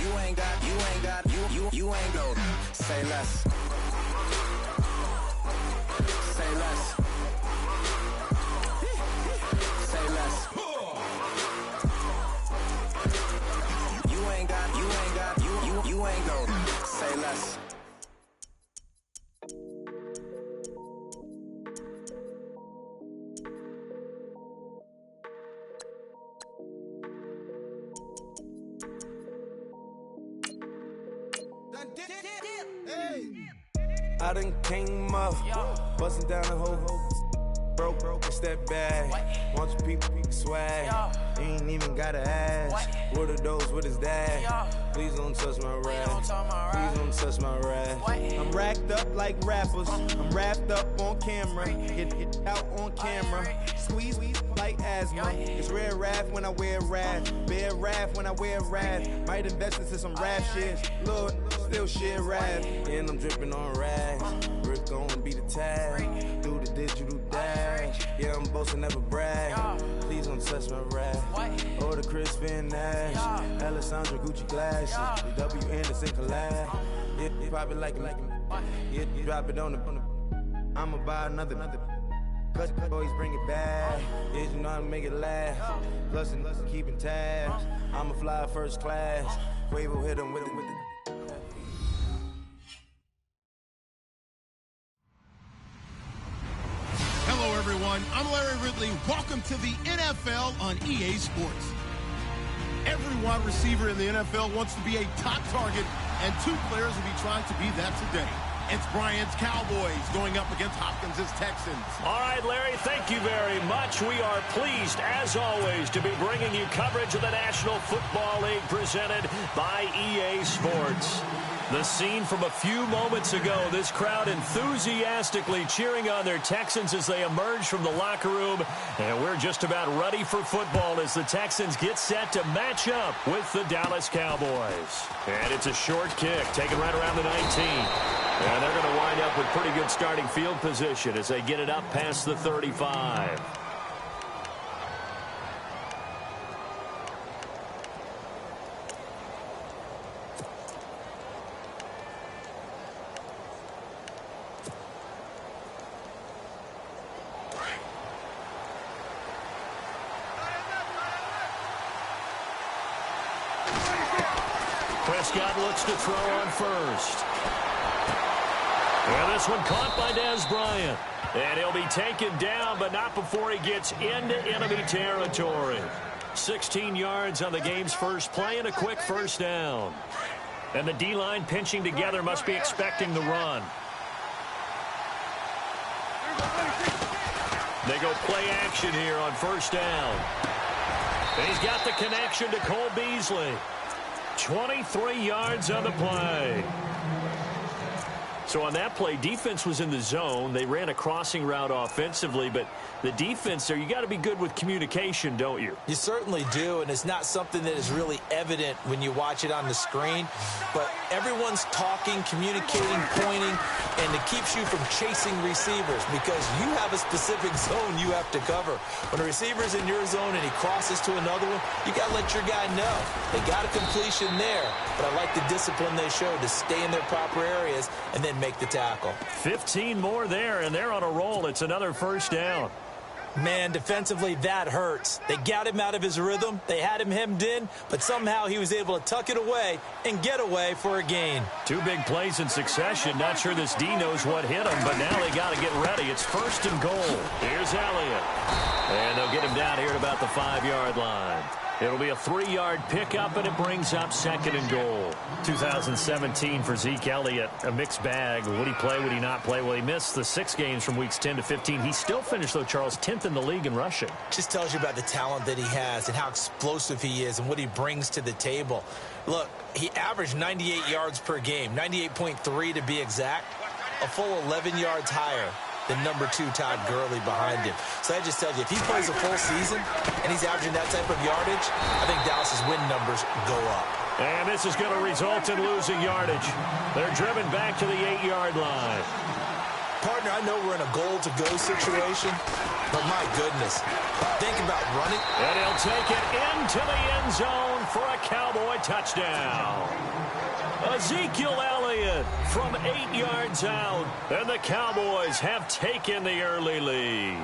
You ain't got, you ain't got, you ain't go. Say less. Say less. Say less. You ain't got, you ain't got, you ain't go. Say less. I done came up, bustin' down the whole broke, it's that bag. Want your people swag. You ain't even gotta ask. What are those? What is that? Please don't touch my rap. Please don't touch my rap. I'm racked up like rappers. I'm wrapped up on camera. Get out on camera. Squeeze like asthma. It's rare wrath when I wear wrath. Bear wrath when I wear wrath. Might invest into some rap shit. Lord, still shit wrath. And I'm dripping on rags. Rick gonna be the tag. Do the digital dash. Yeah, I'm boasting, never brag. Please don't touch my rap. Or the Chris Van Nash. Alessandra Gucci glasses. The W Anderson collab. Yeah, you probably like it. Yeah, you drop it on the. I'ma buy another. Cut boys bring it back. Yeah, you know how to make it last. Plus and keeping tabs. I'ma fly first class. Quavo hit him with it. Hello, everyone. I'm Larry Ridley. Welcome to the NFL on EA Sports. Every wide receiver in the NFL wants to be a top target, and two players will be trying to be that today. It's Bryant's Cowboys going up against Hopkins' Texans. All right, Larry, thank you very much. We are pleased, as always, to be bringing you coverage of the National Football League presented by EA Sports. The scene from a few moments ago, this crowd enthusiastically cheering on their Texans as they emerge from the locker room. And we're just about ready for football as the Texans get set to match up with the Dallas Cowboys. And it's a short kick, taken right around the 19. And they're going to wind up with pretty good starting field position as they get it up past the 35. Prescott looks to throw on first. And this one caught by Dez Bryant. And he'll be taken down, but not before he gets into enemy territory. 16 yards on the game's first play and a quick first down. And the D-line pinching together must be expecting the run. They go play action here on first down. And he's got the connection to Cole Beasley. 23 yards on the play. So on that play, defense was in the zone. They ran a crossing route offensively, but the defense there, you got to be good with communication, don't you? You certainly do, and it's not something that is really evident when you watch it on the screen. But everyone's talking, communicating, pointing, and it keeps you from chasing receivers because you have a specific zone you have to cover. When a receiver's in your zone and he crosses to another one, you got to let your guy know. They got a completion there, but I like the discipline they showed to stay in their proper areas and then make the tackle. 15 more there, and they're on a roll. It's another first down. Man, defensively, that hurts. They got him out of his rhythm. They had him hemmed in, but somehow he was able to tuck it away and get away for a gain. Two big plays in succession. Not sure this D knows what hit him, but now they got to get ready. It's first and goal. Here's Elliott. And they'll get him down here at about the 5-yard line. It'll be a 3-yard pickup, and it brings up 2nd and goal. 2017 for Zeke Elliott, a mixed bag. Would he play? Would he not play? Well, he missed the 6 games from weeks 10 to 15. He still finished, though, Charles, 10th in the league in rushing. Just tells you about the talent that he has and how explosive he is and what he brings to the table. Look, he averaged 98 yards per game, 98.3 to be exact, a full 11 yards higher than number 2 Todd Gurley behind him. So that just tells you, if he plays a full season and he's averaging that type of yardage, I think Dallas's win numbers go up. And this is going to result in losing yardage. They're driven back to the 8-yard line. Partner, I know we're in a goal-to-go situation, but my goodness, think about running. And he'll take it into the end zone for a Cowboy touchdown. Ezekiel Elliott from 8 yards out, and the Cowboys have taken the early lead.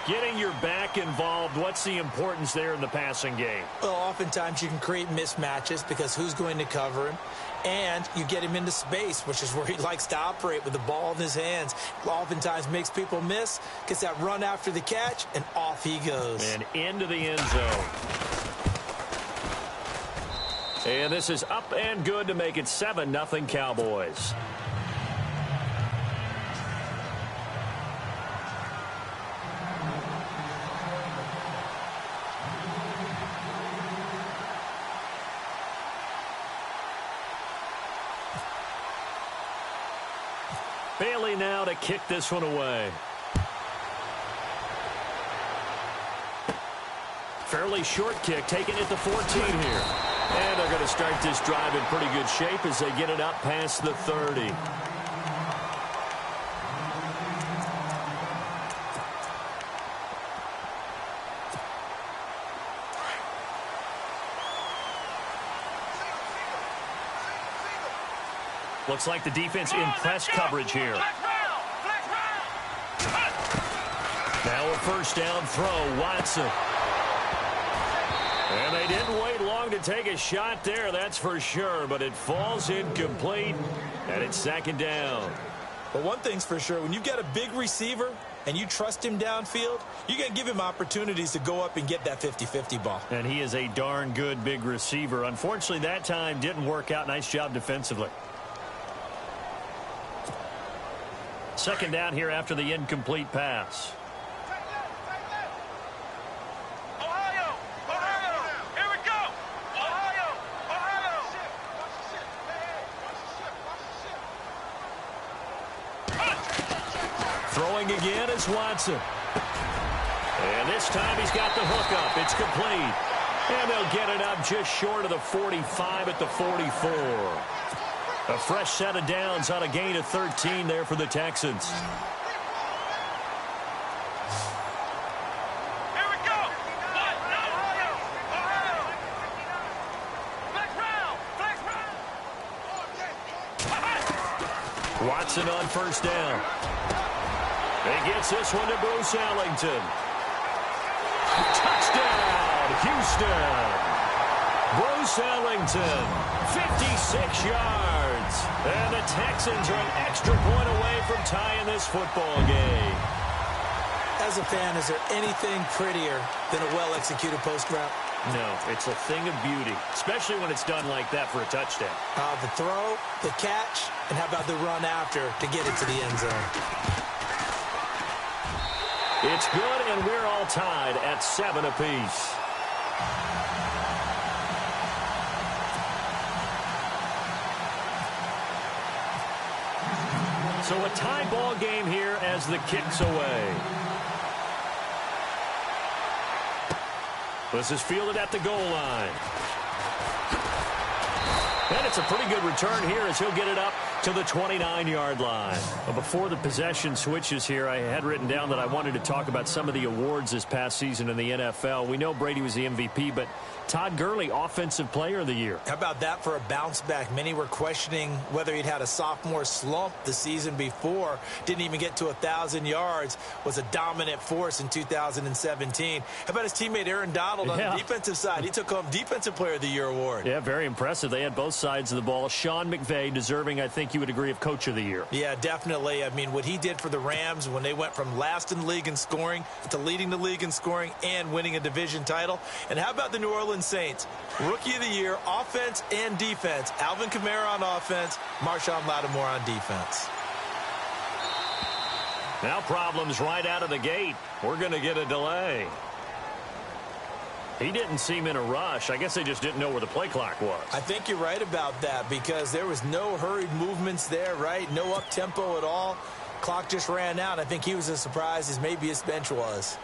Getting your back involved, what's the importance there in the passing game? Well, oftentimes you can create mismatches because who's going to cover him? And you get him into space, which is where he likes to operate with the ball in his hands. Oftentimes makes people miss, gets that run after the catch, and off he goes. And into the end zone. And this is up and good to make it 7-0 Cowboys. Bailey now to kick this one away. Fairly short kick, taking it to 14 here. And they're going to start this drive in pretty good shape as they get it up past the 30. Looks like the defense in press coverage here. Now a first down throw, Watson. And they didn't wait long to take a shot there, that's for sure, but it falls incomplete, and it's 2nd down. But one thing's for sure, when you've got a big receiver and you trust him downfield, you're going to give him opportunities to go up and get that 50-50 ball. And he is a darn good big receiver. Unfortunately, that time didn't work out. Nice job defensively. 2nd down here after the incomplete pass. Throwing again is Watson. And this time he's got the hook up. It's complete. And they'll get it up just short of the 45 at the 44. A fresh set of downs on a gain of 13 there for the Texans. Here we go. Watson on first down. He gets this one to Bruce Ellington. Touchdown, Houston. Bruce Ellington, 56 yards. And the Texans are an extra point away from tying this football game. As a fan, is there anything prettier than a well-executed post route? No, it's a thing of beauty, especially when it's done like that for a touchdown. The throw, the catch, and how about the run after to get it to the end zone? It's good, and we're all tied at 7 apiece. So a tie ball game here as the kick's away. This is fielded at the goal line. And it's a pretty good return here as he'll get it up to the 29-yard line. Well, before the possession switches here, I had written down that I wanted to talk about some of the awards this past season in the NFL. We know Brady was the MVP, but Todd Gurley, Offensive Player of the Year. How about that for a bounce back? Many were questioning whether he'd had a sophomore slump the season before. Didn't even get to 1,000 yards. Was a dominant force in 2017. How about his teammate Aaron Donald on the defensive side? He took home Defensive Player of the Year award. Yeah, very impressive. They had both sides of the ball. Sean McVay deserving, I think you would agree, of Coach of the Year. Yeah, definitely. I mean, what he did for the Rams when they went from last in the league in scoring to leading the league in scoring and winning a division title. And how about the New Orleans Saints? Rookie of the Year, offense and defense. Alvin Kamara on offense, Marshawn Lattimore on defense. Now problems right out of the gate. We're going to get a delay. He didn't seem in a rush. I guess they just didn't know where the play clock was. I think you're right about that because there was no hurried movements there, right? No up-tempo at all. Clock just ran out. I think he was as surprised as maybe his bench was.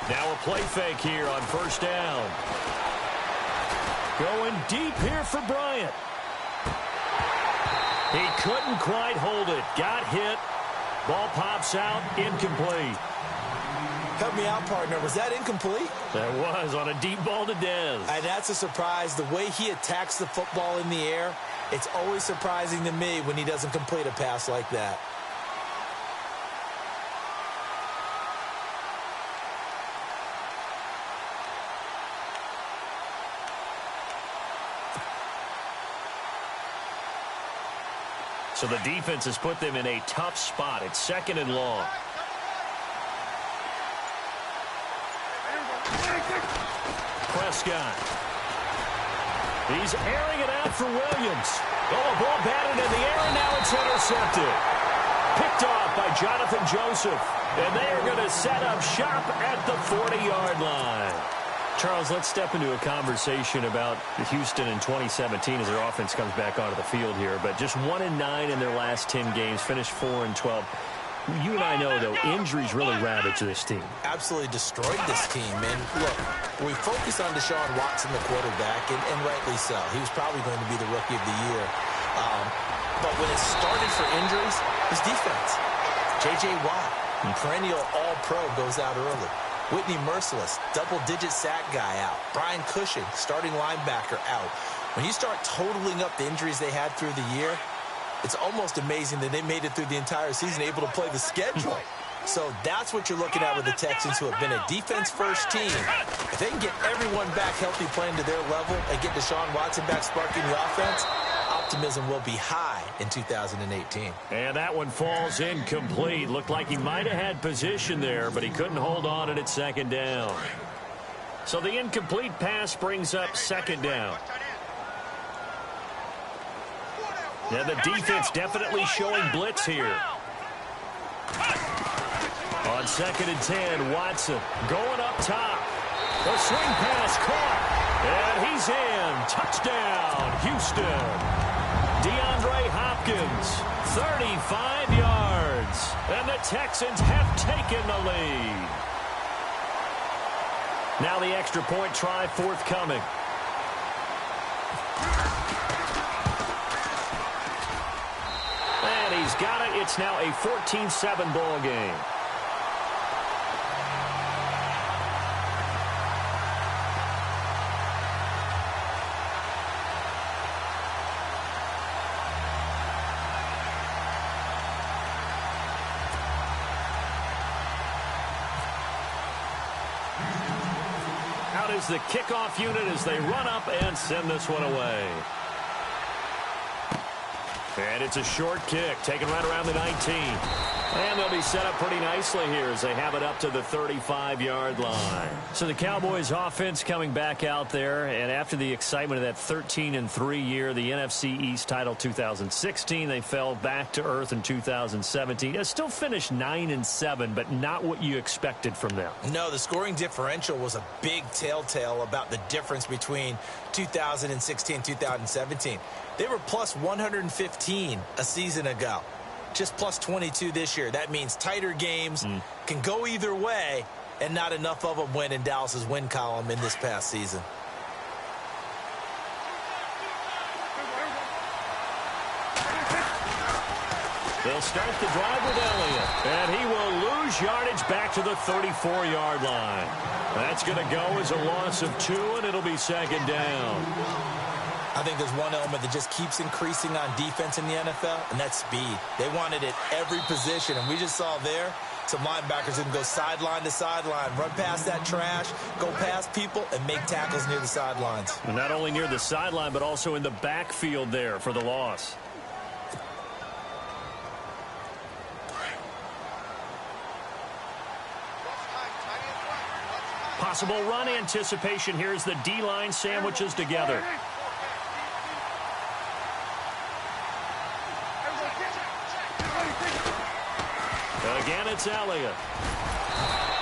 Now a play fake here on first down. Going deep here for Bryant. He couldn't quite hold it. Got hit. Ball pops out. Incomplete. Help me out, partner. Was that incomplete? That was on a deep ball to Dez. And that's a surprise. The way he attacks the football in the air, it's always surprising to me when he doesn't complete a pass like that. So the defense has put them in a tough spot. It's second and long. Prescott. He's airing it out for Williams. Oh, a ball batted in the air, and now it's intercepted. Picked off by Jonathan Joseph. And they are going to set up shop at the 40-yard line. Charles, let's step into a conversation about Houston in 2017 as their offense comes back onto the field here. But just 1-9 in their last 10 games, finished 4-12. You and I know, though, injuries really ravage this team. Absolutely destroyed this team. And look, we focus on Deshaun Watson, the quarterback, and rightly so. He was probably going to be the Rookie of the Year. But when it started for injuries, his defense. J.J. Watt, perennial all-pro, goes out early. Whitney Merciless, double-digit sack guy out. Brian Cushing, starting linebacker, out. When you start totaling up the injuries they had through the year, it's almost amazing that they made it through the entire season able to play the schedule. So that's what you're looking at with the Texans, who have been a defense-first team. If they can get everyone back healthy playing to their level and get Deshaun Watson back sparking the offense, optimism will be high in 2018. And that one falls incomplete. Looked like he might have had position there, but he couldn't hold on at second down. So the incomplete pass brings up second down. Now the defense definitely showing blitz here. On 2nd and 10, Watson going up top. The swing pass caught. And he's in. Touchdown, Houston. DeAndre Hopkins, 35 yards. And the Texans have taken the lead. Now the extra point try forthcoming. And he's got it. It's now a 14-7 ball game. Out is the kickoff unit as they run up and send this one away. And it's a short kick, taken right around the 19. And they'll be set up pretty nicely here as they have it up to the 35-yard line. So the Cowboys offense coming back out there, and after the excitement of that 13-3 year, the NFC East title 2016, they fell back to earth in 2017. They still finished 9-7, but not what you expected from them. No, the scoring differential was a big telltale about the difference between 2016 and 2017. They were plus 115 a season ago. Just plus 22 this year. That means tighter games can go either way, and not enough of them win in Dallas's win column in this past season. They'll start the drive with Elliott, and he will lose yardage back to the 34-yard line. That's going to go as a loss of 2, and it'll be second down. I think there's one element that just keeps increasing on defense in the NFL, and that's speed. They want it at every position, and we just saw there some linebackers who can go sideline to sideline, run past that trash, go past people, and make tackles near the sidelines. And not only near the sideline, but also in the backfield there for the loss. Possible run anticipation here as the D-line sandwiches together. Again, it's Elliott.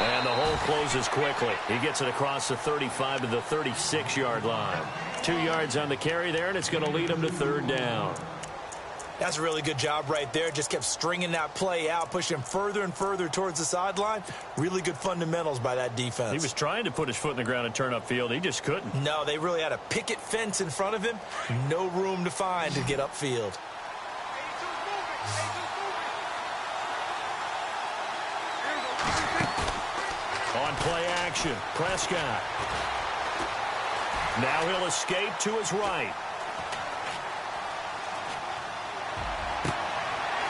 And the hole closes quickly. He gets it across the 35 to the 36-yard line. 2 yards on the carry there, and it's going to lead him to third down. That's a really good job right there. Just kept stringing that play out, pushing him further and further towards the sideline. Really good fundamentals by that defense. He was trying to put his foot in the ground and turn upfield. He just couldn't. No, they really had a picket fence in front of him. No room to find to get upfield. On play action, Prescott. Now he'll escape to his right.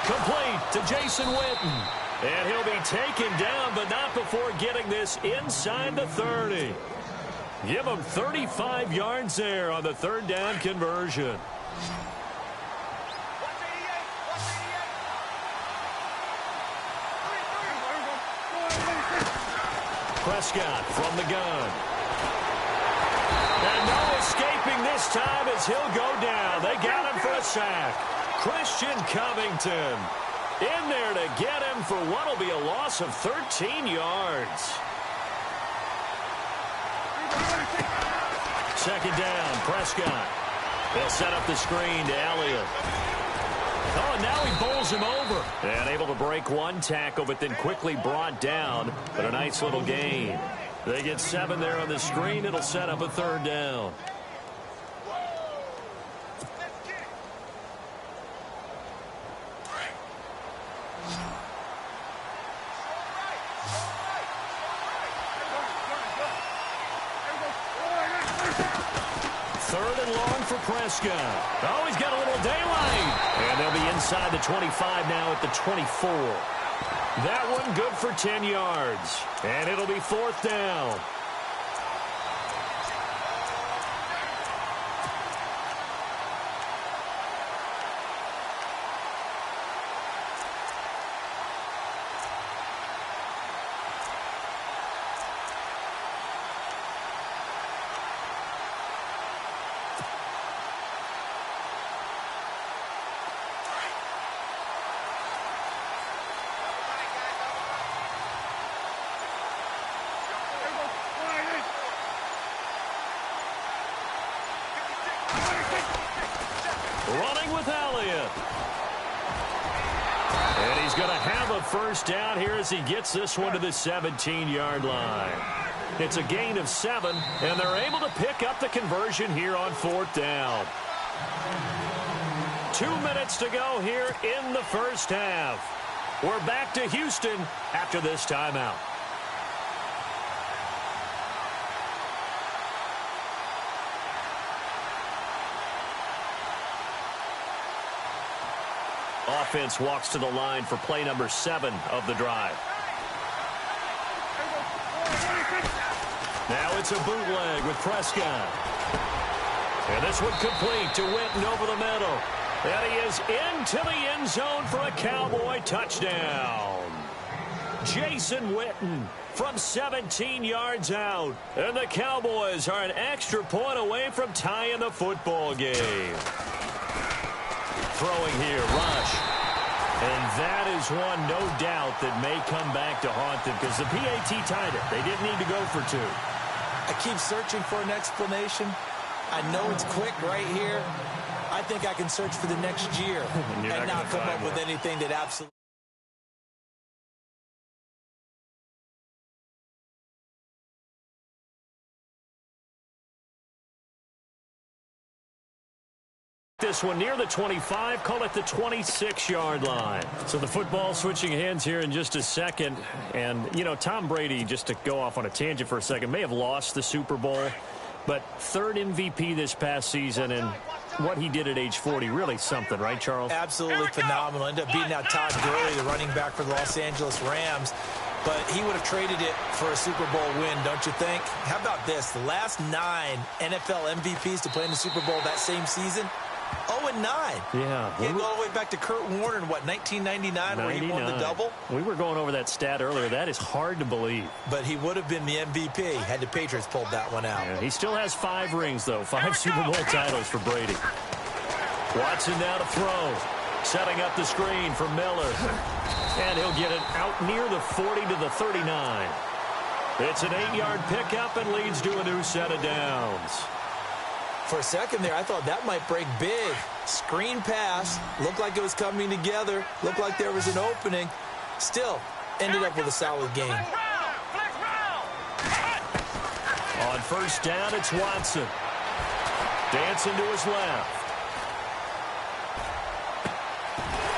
Complete to Jason Witten. And he'll be taken down, but not before getting this inside the 30. Give him 35 yards there on the third down conversion. Prescott from the gun. And no escaping this time as he'll go down. They got him for a sack. Christian Covington in there to get him for what will be a loss of 13 yards. Second down, Prescott. They'll set up the screen to Elliott. Oh, and now he bowls him over. And able to break one tackle, but then quickly brought down. But a nice little gain. They get 7 there on the screen. It'll set up a third down. Third and long for Prescott. Oh, he's got a little daylight. And they'll be inside the 25 now at the 24. That one good for 10 yards. And it'll be fourth down. Running with Elliott. And he's going to have a first down here as he gets this one to the 17-yard line. It's a gain of 7, and they're able to pick up the conversion here on fourth down. 2 minutes to go here in the first half. We're back to Houston after this timeout. Offense walks to the line for play number 7 of the drive. Now it's a bootleg with Prescott. And this one complete to Witten over the middle. And he is into the end zone for a Cowboy touchdown. Jason Witten from 17 yards out. And the Cowboys are an extra point away from tying the football game. Throwing here, Rush. And that is one, no doubt, that may come back to haunt them because the PAT tied it. They didn't need to go for two. I keep searching for an explanation. I know it's quick right here. I think I can search for the next year and not come up with anything that absolutely... This one near the 25, call it the 26-yard line. So the football switching hands here in just a second. And, you know, Tom Brady, just to go off on a tangent for a second, may have lost the Super Bowl, but third MVP this past season, and what he did at age 40, really something, right, Charles? Absolutely phenomenal. Ended up beating out Todd Gurley, the running back for the Los Angeles Rams. But he would have traded it for a Super Bowl win, don't you think? How about this? The last 9 NFL MVPs to play in the Super Bowl that same season, 0-9. Yeah. Getting all the way back to Kurt Warner in, what, 1999, where he won the double? We were going over that stat earlier. That is hard to believe. But he would have been the MVP had the Patriots pulled that one out. Yeah, he still has 5 rings, though. 5 Super Bowl titles for Brady. Watson now to throw. Setting up the screen for Miller. And he'll get it out near the 40 to the 39. It's an 8-yard pickup and leads to a new set of downs. For a second there, I thought that might break big. Screen pass. Looked like it was coming together. Looked like there was an opening. Still, ended up with a solid game. On first down, it's Watson. Dancing to his left.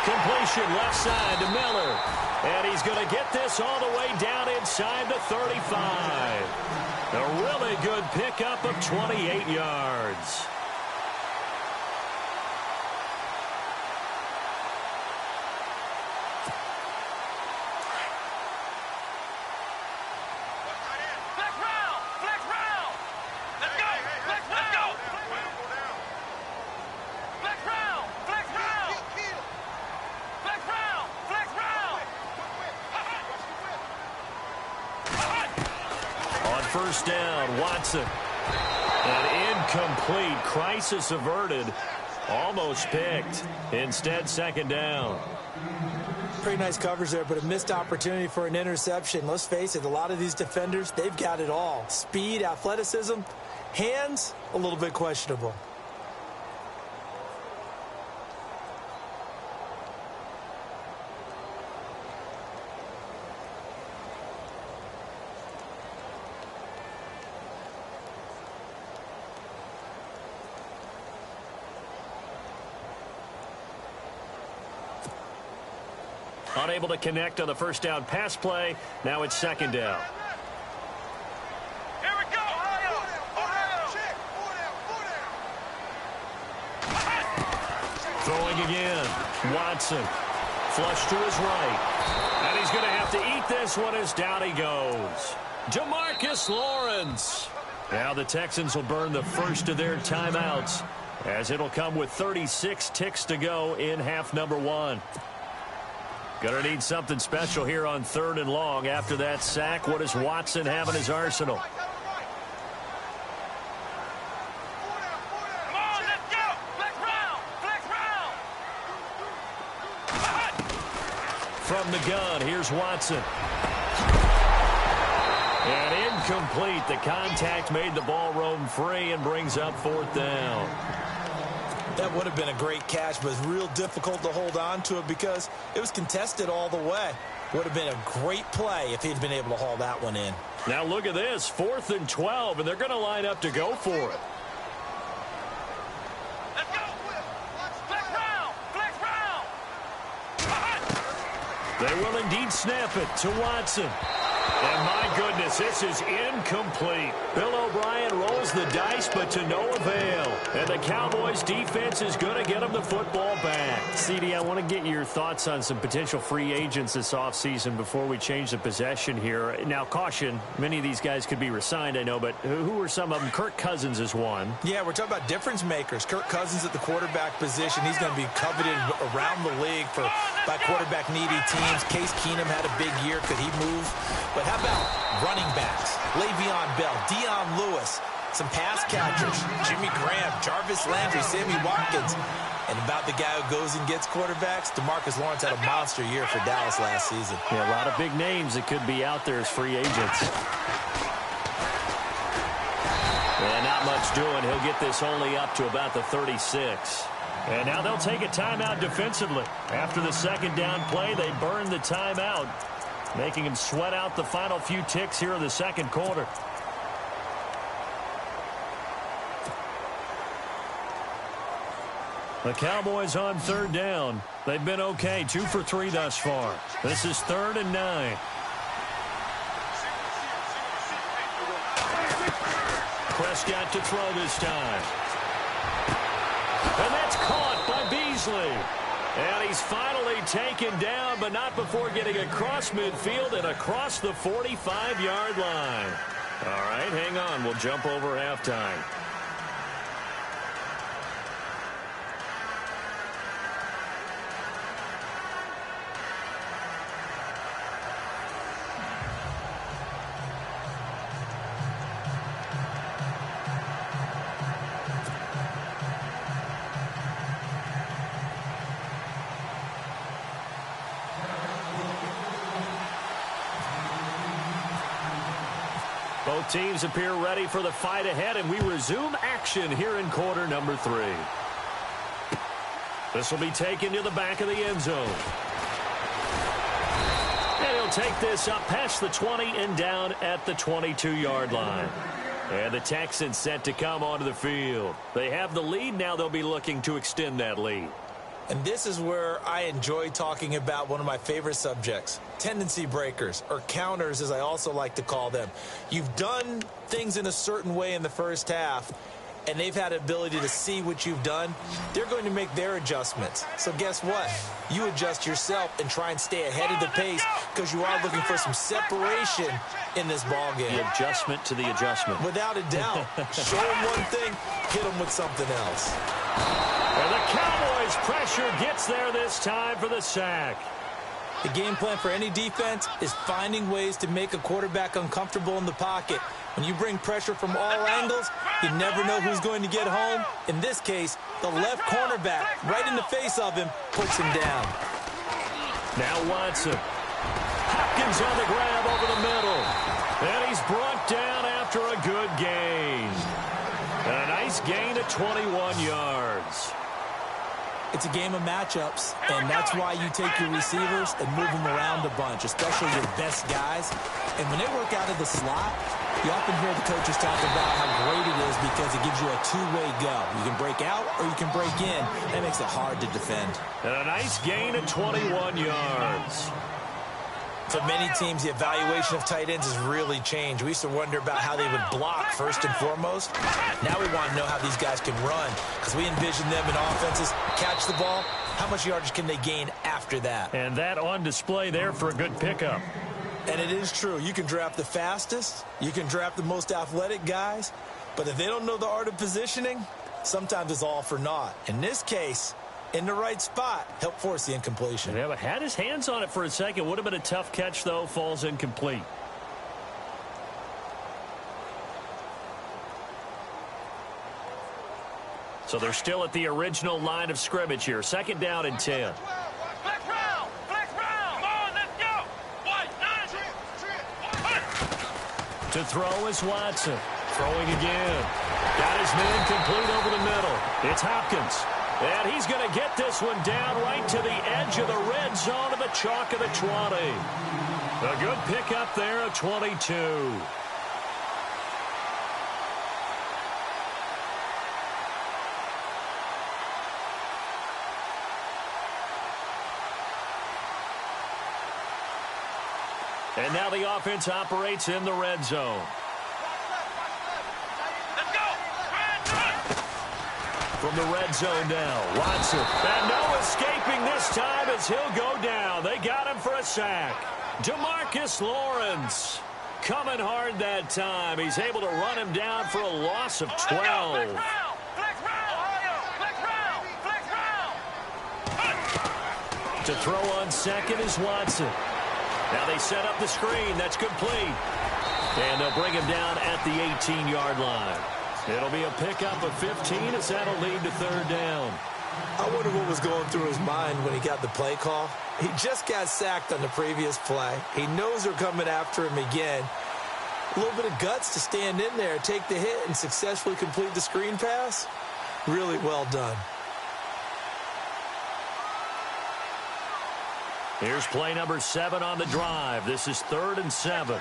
Completion left side to Miller. And he's going to get this all the way down inside the 35. A really good pickup of 28 yards. First down, Watson. An incomplete, crisis averted, almost picked. Instead, second down. Pretty nice coverage there, but a missed opportunity for an interception. Let's face it, a lot of these defenders, they've got it all. Speed, athleticism, hands, a little bit questionable. Unable to connect on the first down pass play. Now it's second down. Here we go. Throwing again. Watson. Flush to his right. And he's going to have to eat this one as down he goes. Jamarcus Lawrence. Now the Texans will burn the first of their timeouts, as it'll come with 36 ticks to go in half number 1. Gonna need something special here on 3rd and long. After that sack, what does Watson have in his arsenal? Come on, let's go. Flex round. From the gun, here's Watson. And incomplete. The contact made the ball roam free and brings up 4th down. That would have been a great catch, but it's real difficult to hold on to it because it was contested all the way. Would have been a great play if he'd been able to haul that one in. Now look at this, 4th and 12, and they're going to line up to go for it. Let's go. Flex round. They will indeed snap it to Watson. And my goodness, this is incomplete. Bill O'Brien rolls the dice, but to no avail. And the Cowboys defense is going to get them the football back. CD, I want to get your thoughts on some potential free agents this offseason before we change the possession here. Now, caution, many of these guys could be re-signed, I know, but who are some of them? Kirk Cousins is one. Yeah, we're talking about difference makers. Kirk Cousins at the quarterback position. He's going to be coveted around the league by quarterback-needy teams. Case Keenum had a big year. Could he move? But how about running backs? Le'Veon Bell, Dion Lewis, some pass catchers, Jimmy Graham, Jarvis Landry, Sammy Watkins. And about the guy who goes and gets quarterbacks, DeMarcus Lawrence had a monster year for Dallas last season. Yeah, a lot of big names that could be out there as free agents. And not much doing. He'll get this only up to about the 36. And now they'll take a timeout defensively. After the second down play, they burn the timeout, making him sweat out the final few ticks here in the second quarter. The Cowboys on third down. They've been okay, 2 for 3 thus far. This is 3rd and 9. Prescott to throw this time. And that's caught by Beasley. And he's finally taken down, but not before getting across midfield and across the 45-yard line. All right, hang on. We'll jump over halftime. Both teams appear ready for the fight ahead, and we resume action here in quarter number 3. This will be taken to the back of the end zone. And he'll take this up past the 20 and down at the 22-yard line. And the Texans set to come onto the field. They have the lead. Now they'll be looking to extend that lead. And this is where I enjoy talking about one of my favorite subjects, tendency breakers, or counters as I also like to call them. You've done things in a certain way in the first half, and they've had the ability to see what you've done. They're going to make their adjustments. So guess what? You adjust yourself and try and stay ahead of the pace because you are looking for some separation in this ballgame. The adjustment to the adjustment. Without a doubt. Show them one thing, hit them with something else. And the Cowboys' pressure gets there this time for the sack. The game plan for any defense is finding ways to make a quarterback uncomfortable in the pocket. When you bring pressure from all angles, you never know who's going to get home. In this case, the left cornerback, right in the face of him, puts him down. Now Watson. Hopkins on the grab over the middle. And he's brought down after a good gain. A nice gain of 21 yards. It's a game of matchups, and that's why you take your receivers and move them around a bunch, especially your best guys. And when they work out of the slot, you often hear the coaches talk about how great it is because it gives you a two-way go. You can break out or you can break in. That makes it hard to defend. And a nice gain of 21 yards. For many teams, the evaluation of tight ends has really changed. We used to wonder about how they would block first and foremost. Now we want to know how these guys can run because we envision them in offenses catch the ball. How much yardage can they gain after that? And that on display there for a good pickup. And it is true. You can draft the fastest. You can draft the most athletic guys. But if they don't know the art of positioning, sometimes it's all for naught. In this case, in the right spot, help force the incompletion. Yeah, but had his hands on it for a second. Would have been a tough catch, though. Falls incomplete. So they're still at the original line of scrimmage here. Second down and 10. Flex round! Flex round! Come on, let's go! White, 9. To throw is Watson. Throwing again. Got his man complete over the middle. It's Hopkins. And he's going to get this one down right to the edge of the red zone of the chalk of the 20. A good pickup there at 22. And now the offense operates in the red zone. From the red zone now, Watson. And no escaping this time as he'll go down. They got him for a sack. DeMarcus Lawrence coming hard that time. He's able to run him down for a loss of 12. To throw on second is Watson. Now they set up the screen. That's complete. And they'll bring him down at the 18-yard line. It'll be a pickup of 15 as that'll lead to third down. I wonder what was going through his mind when he got the play call. He just got sacked on the previous play. He knows they're coming after him again. A little bit of guts to stand in there, take the hit, and successfully complete the screen pass. Really well done. Here's play number 7 on the drive. This is 3rd and 7.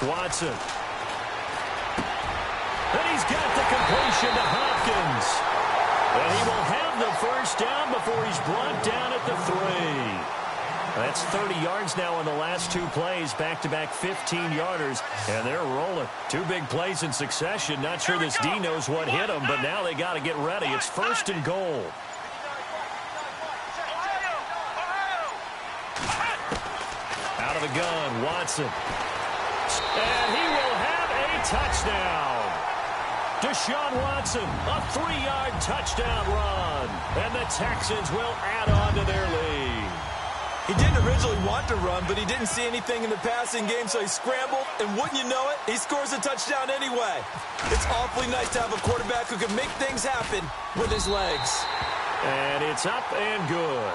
Watson. And he's got the completion to Hopkins. And he will have the first down before he's brought down at the 3. That's 30 yards now in the last 2 plays, back-to-back 15-yarders, and they're rolling. 2 big plays in succession. Not sure this D knows what hit him, but now they got to get ready. It's 1st and goal. Out of the gun, Watson. And he will have a touchdown. Deshaun Watson, a 3-yard touchdown run. And the Texans will add on to their lead. He didn't originally want to run, but he didn't see anything in the passing game, so he scrambled, and wouldn't you know it, he scores a touchdown anyway. It's awfully nice to have a quarterback who can make things happen with his legs. And it's up and good.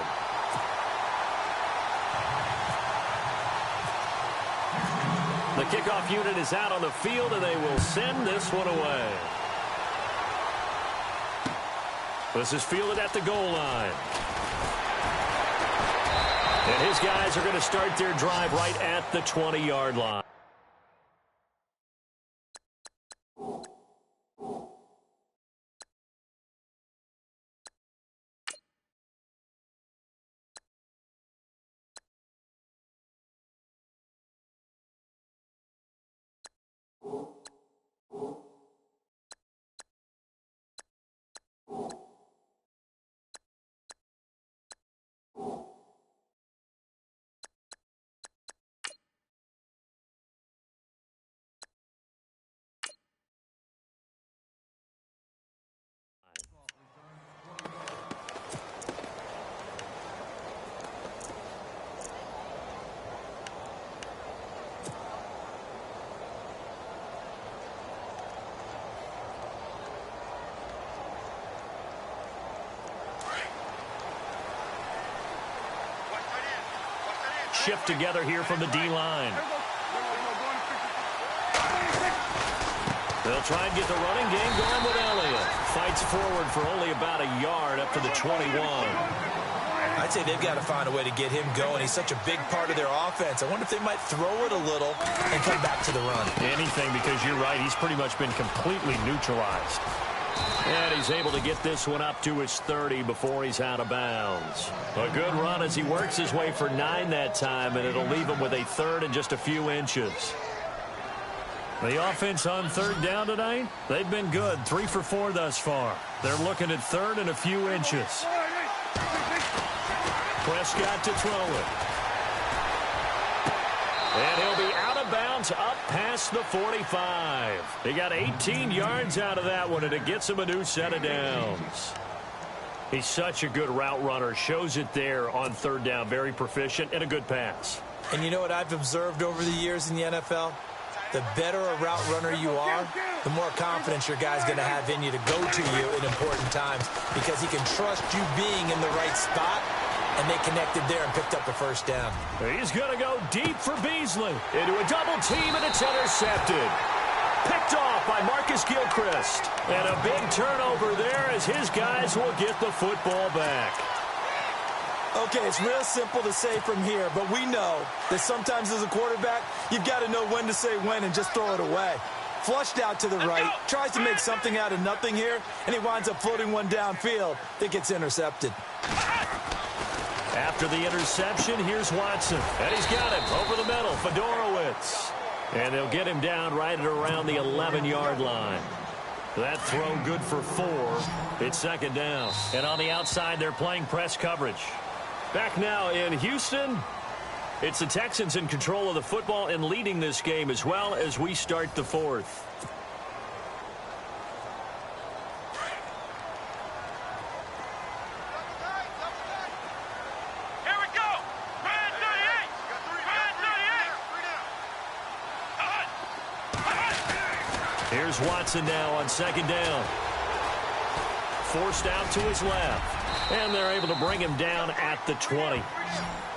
The kickoff unit is out on the field, and they will send this one away. This is fielded at the goal line. And his guys are going to start their drive right at the 20-yard line. Shift together here from the D-line. They'll try and get the running game going with Elliott. Fights forward for only about a yard up to the 21. I'd say they've got to find a way to get him going. He's such a big part of their offense. I wonder if they might throw it a little and come back to the run. Anything, because you're right. He's pretty much been completely neutralized. And he's able to get this one up to his 30 before he's out of bounds. A good run as he works his way for 9 that time, and it'll leave him with a 3rd and just a few inches. The offense on 3rd down tonight, they've been good. 3 for 4 thus far. They're looking at 3rd and a few inches. Prescott to throw it. And he'll be out of bounds up past the 45. He got 18 yards out of that one, and it gets him a new set of downs. He's such a good route runner. Shows it there on 3rd down. Very proficient and a good pass. And you know what I've observed over the years in the NFL? The better a route runner you are, the more confidence your guy's going to have in you to go to you in important times, because he can trust you being in the right spot. And they connected there and picked up the first down. He's going to go deep for Beasley. Into a double team, and it's intercepted. Picked off by Marcus Gilchrist. And a big turnover there as his guys will get the football back. Okay, it's real simple to say from here, but we know that sometimes as a quarterback, you've got to know when to say when and just throw it away. Flushed out to the right, tries to make something out of nothing here, and he winds up floating one downfield that gets intercepted. After the interception, here's Watson. And he's got him over the middle, Fedorowicz. And they'll get him down right at around the 11-yard line. That throw good for 4. It's second down. And on the outside, they're playing press coverage. Back now in Houston, it's the Texans in control of the football and leading this game as well as we start the 4th. Here's Watson now on second down. Forced out to his left. And they're able to bring him down at the 20.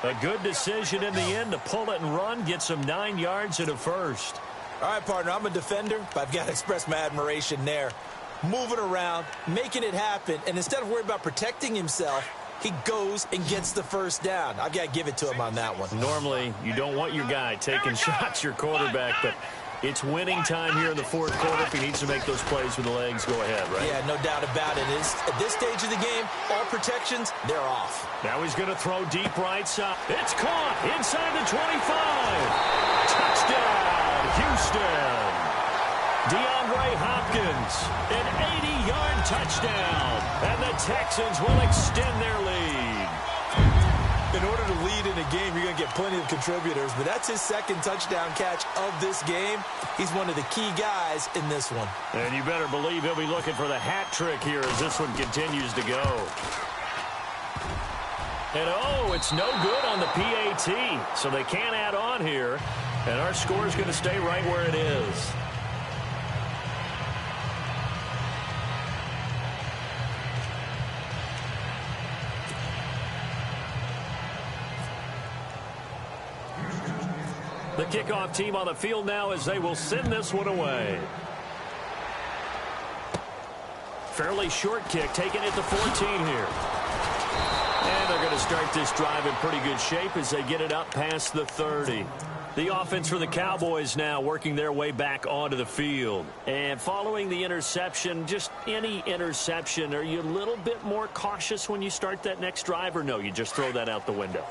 A good decision in the end to pull it and run. Gets him 9 yards and a first. All right, partner, I'm a defender, but I've got to express my admiration there. Moving around, making it happen, and instead of worrying about protecting himself, he goes and gets the first down. I've got to give it to him on that one. Normally, you don't want your guy taking shots, your quarterback, but it's winning time here in the 4th quarter. If he needs to make those plays with the legs, go ahead, right? Yeah, no doubt about it. At this stage of the game, all protections, they're off. Now he's going to throw deep right side. It's caught inside the 25. Touchdown, Houston. DeAndre Hopkins, an 80-yard touchdown. And the Texans will extend their lead. In order to lead in a game, you're going to get plenty of contributors, but that's his second touchdown catch of this game. He's one of the key guys in this one. And you better believe he'll be looking for the hat trick here as this one continues to go. And oh, it's no good on the PAT, so they can't add on here. And our score is going to stay right where it is. The kickoff team on the field now as they will send this one away. Fairly short kick, taken at the 14 here. And they're going to start this drive in pretty good shape as they get it up past the 30. The offense for the Cowboys now working their way back onto the field. And following the interception, just any interception, are you a little bit more cautious when you start that next drive, or no, you just throw that out the window?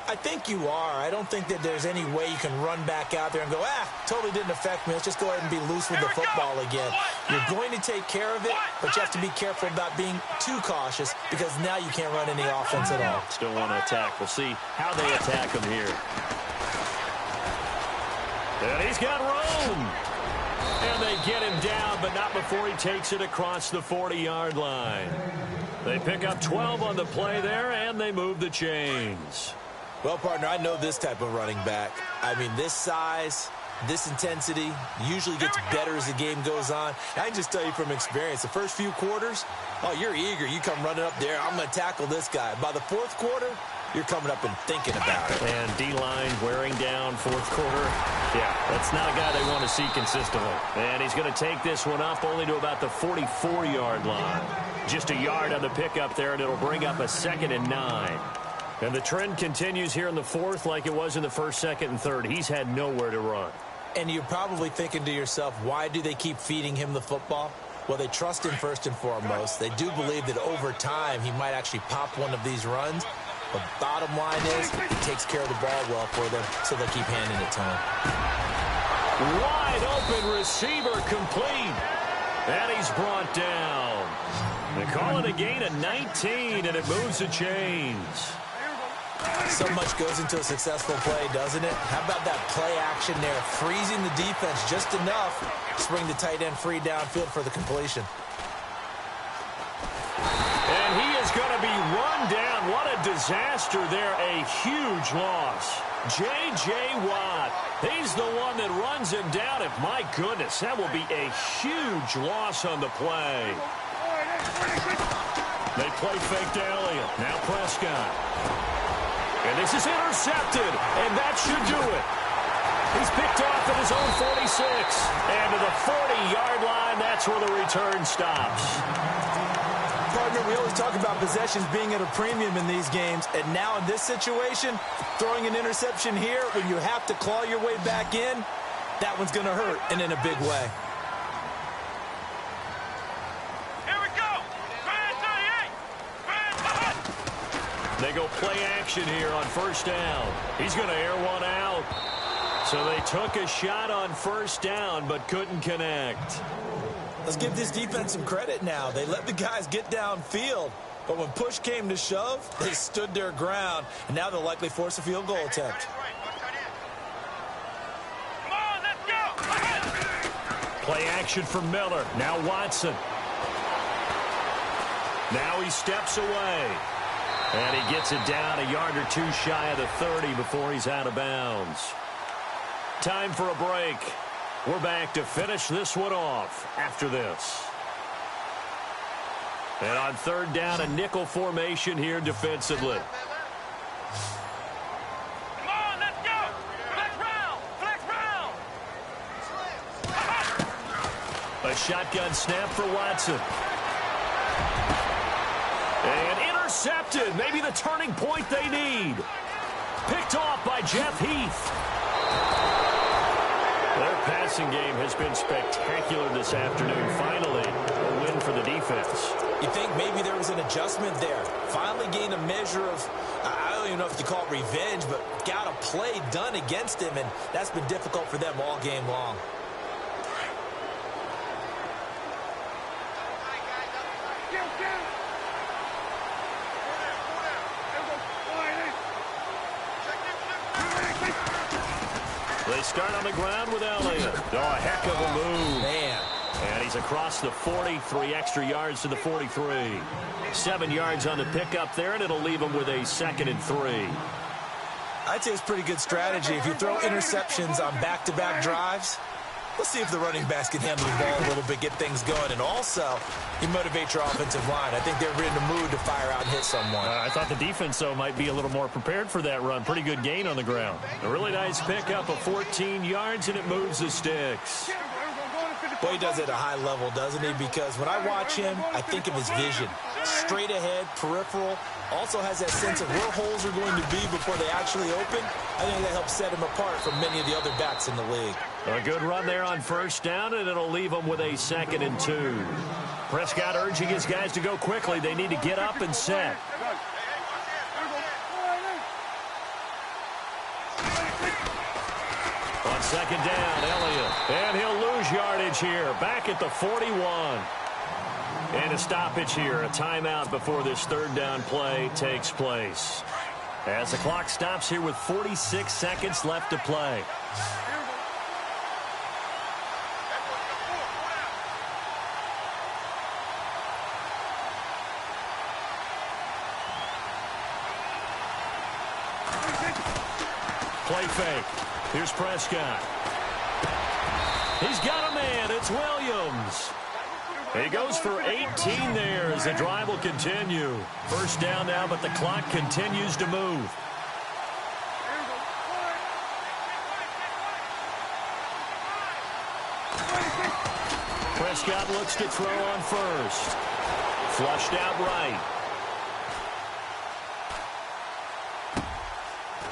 I think you are. I don't think that there's any way you can run back out there and go, totally didn't affect me. Let's just go ahead and be loose with the football again. You're going to take care of it, but you have to be careful about being too cautious because now you can't run any offense at all. Still want to attack. We'll see how they attack him here. And he's got room. And they get him down, but not before he takes it across the 40-yard line. They pick up 12 on the play there, and they move the chains. Well, partner, I know this type of running back. I mean, this size, this intensity usually gets better as the game goes on. I can just tell you from experience, the first few quarters, you're eager. You come running up there, I'm going to tackle this guy. By the 4th quarter, you're coming up and thinking about it. And D-line wearing down 4th quarter. Yeah, that's not a guy they want to see consistently. And he's going to take this one up only to about the 44-yard line. Just a yard on the pickup there, and it'll bring up a 2nd and 9. And the trend continues here in the 4th like it was in the 1st, 2nd, and 3rd. He's had nowhere to run. And you're probably thinking to yourself, why do they keep feeding him the football? Well, they trust him first and foremost. They do believe that over time he might actually pop one of these runs. But bottom line is, he takes care of the ball well for them, so they keep handing it to him. Wide open receiver complete. And he's brought down. They call it a gain of 19, and it moves the chains. So much goes into a successful play, doesn't it? How about that play action there? Freezing the defense just enough to bring the tight end free downfield for the completion. And he is going to be run down. What a disaster there. A huge loss. J.J. Watt. He's the one that runs him down. And my goodness, that will be a huge loss on the play. They play fake to Elliott. Now Prescott. And this is intercepted, and that should do it. He's picked off at his own 46. And to the 40-yard line, that's where the return stops. partner, we always talk about possessions being at a premium in these games, and now in this situation, throwing an interception here when you have to claw your way back in, that one's going to hurt, and in a big way. Here we go. Grand 38. They go play action here on first down. He's going to air one out. So they took a shot on first down, but couldn't connect. Let's give this defense some credit now. They let the guys get downfield, but when push came to shove, they stood their ground, and now they'll likely force a field goal attempt. Come on, let's go. Play action for Miller. Now Watson. Now he steps away. And he gets it down a yard or two shy of the 30 before he's out of bounds. Time for a break. We're back to finish this one off after this. And on third down, a nickel formation here defensively. Come on, let's go. Flex round. Flex round. A shotgun snap for Watson. And intercepted. Maybe the turning point they need. Picked off by Jeff Heath. Their passing game has been spectacular this afternoon. Finally, a win for the defense. You think maybe there was an adjustment there. Finally gained a measure of, I don't even know if you call it revenge, but got a play done against him, and that's been difficult for them all game long. They start on the ground with Elliott. Oh, a heck of a move. Man. And he's across the 43 extra yards to the 43. 7 yards on the pickup there, and it'll leave him with a 2nd and 3. I'd say it's pretty good strategy. If you throw interceptions on back-to-back drives, let's see if the running backs can handle the ball a little bit, get things going, and also you motivate your offensive line. I think they're in the mood to fire out and hit someone. I thought the defense, though, might be a little more prepared for that run. Pretty good gain on the ground. A really nice pickup of 14 yards, and it moves the sticks. Well, he does it at a high level, doesn't he? Because when I watch him, I think of his vision. Straight ahead, peripheral. Also has that sense of where holes are going to be before they actually open. I think that helps set him apart from many of the other backs in the league. A good run there on first down, and it'll leave him with a 2nd and 2. Prescott urging his guys to go quickly. They need to get up and set. On second down, Elliott. And he'll lose yardage here. Back at the 41. And a stoppage here. A timeout before this third down play takes place. As the clock stops here with 46 seconds left to play. Play fake. Here's Prescott. He's got a man. It's Williams. He goes for 18 there as the drive will continue. First down now, but the clock continues to move. Prescott looks to throw on first. Flushed out right.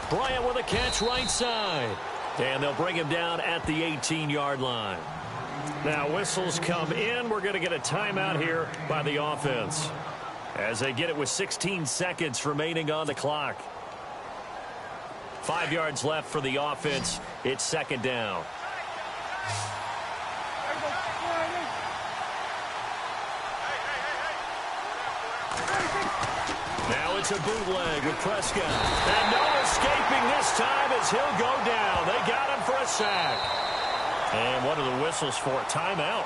Bryant with a catch right side. And they'll bring him down at the 18-yard line. Now whistles come in. We're going to get a timeout here by the offense as they get it with 16 seconds remaining on the clock. 5 yards left for the offense. It's second down. Now it's a bootleg with Prescott. And no escaping this time as he'll go down. They got him for a sack. And what are the whistles for? Timeout.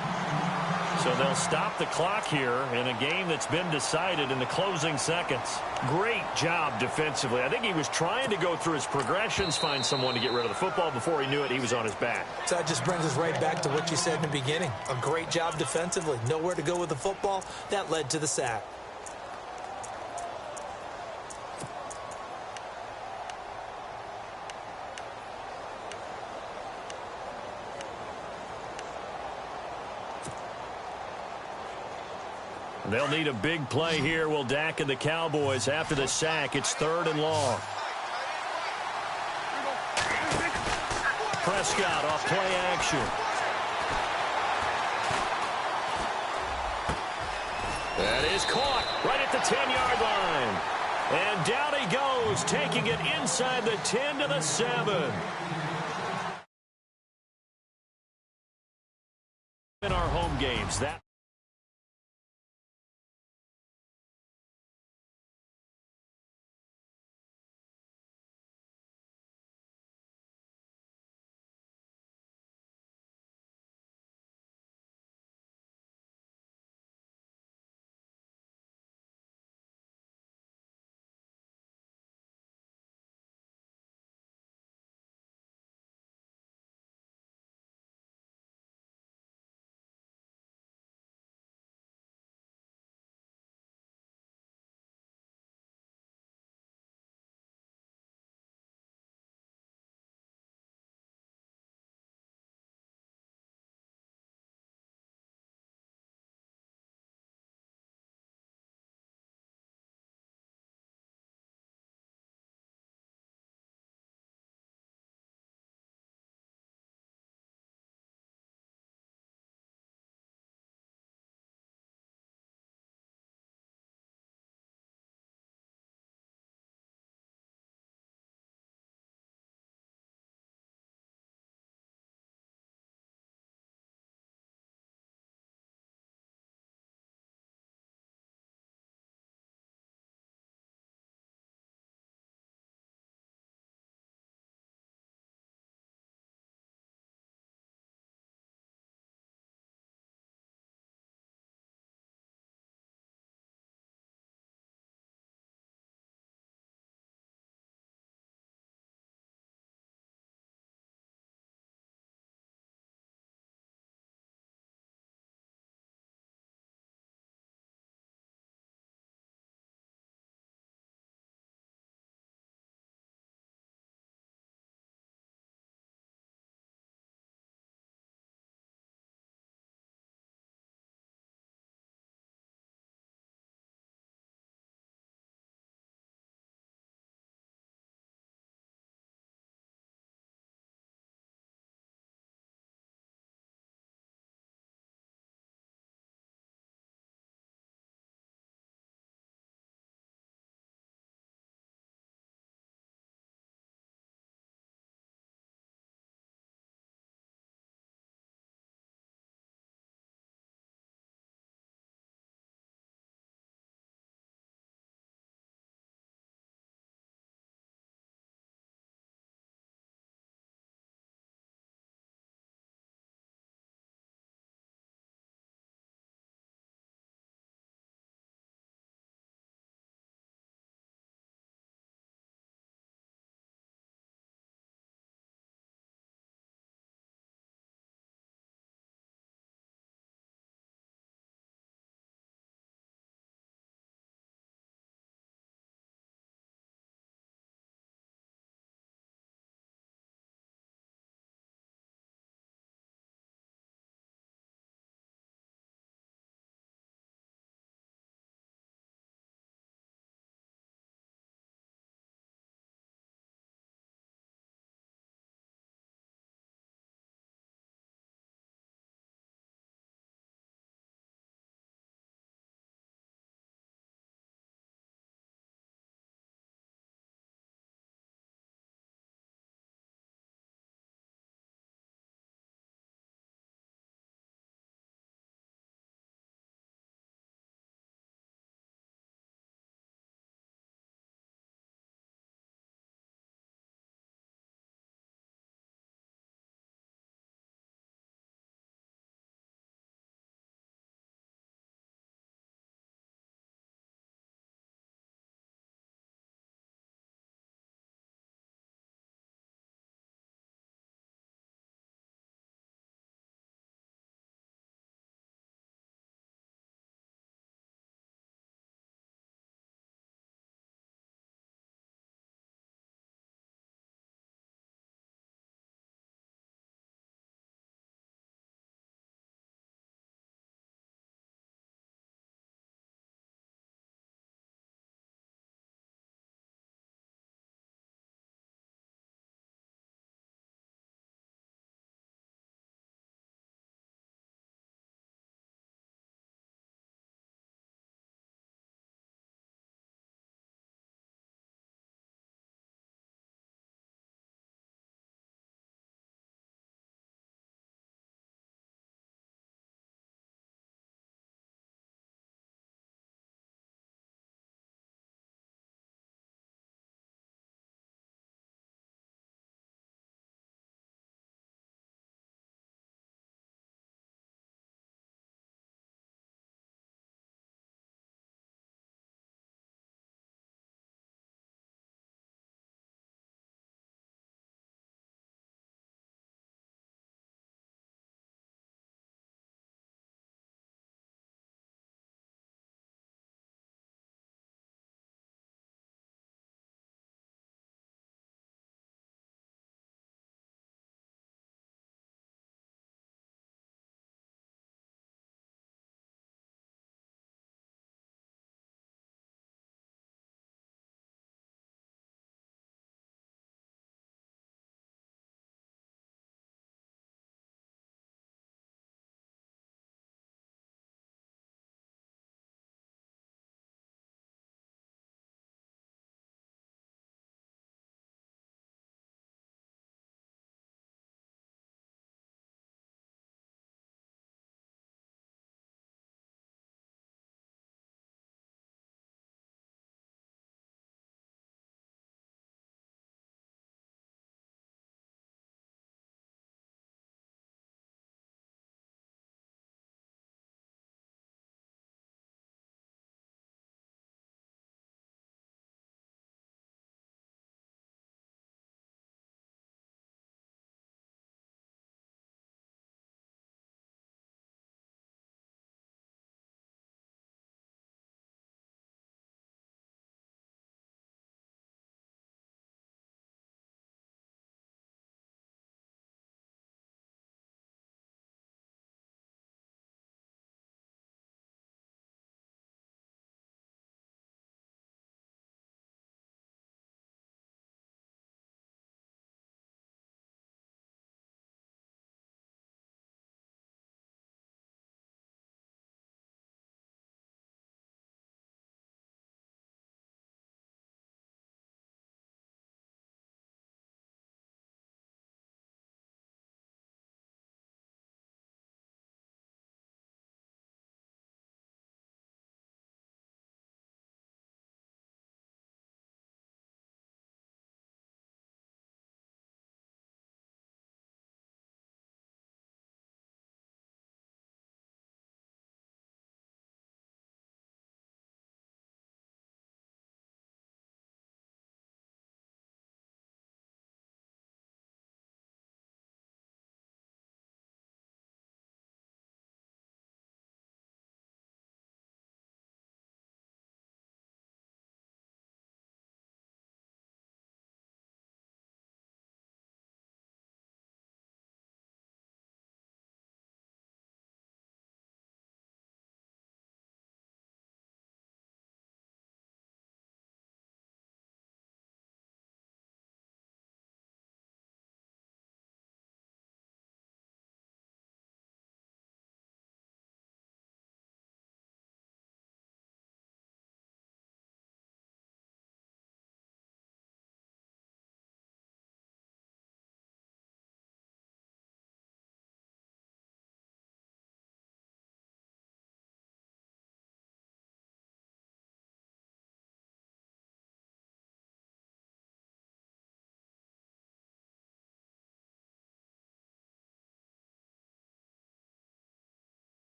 So they'll stop the clock here in a game that's been decided in the closing seconds. Great job defensively. I think he was trying to go through his progressions, find someone to get rid of the football. Before he knew it, he was on his back. So that just brings us right back to what you said in the beginning. A great job defensively. Nowhere to go with the football. That led to the sack. They'll need a big play here. Will Dak and the Cowboys after the sack. It's 3rd and long. Prescott off play action. That is caught right at the 10-yard line. And down he goes, taking it inside the 10 to the 7. In our home games, that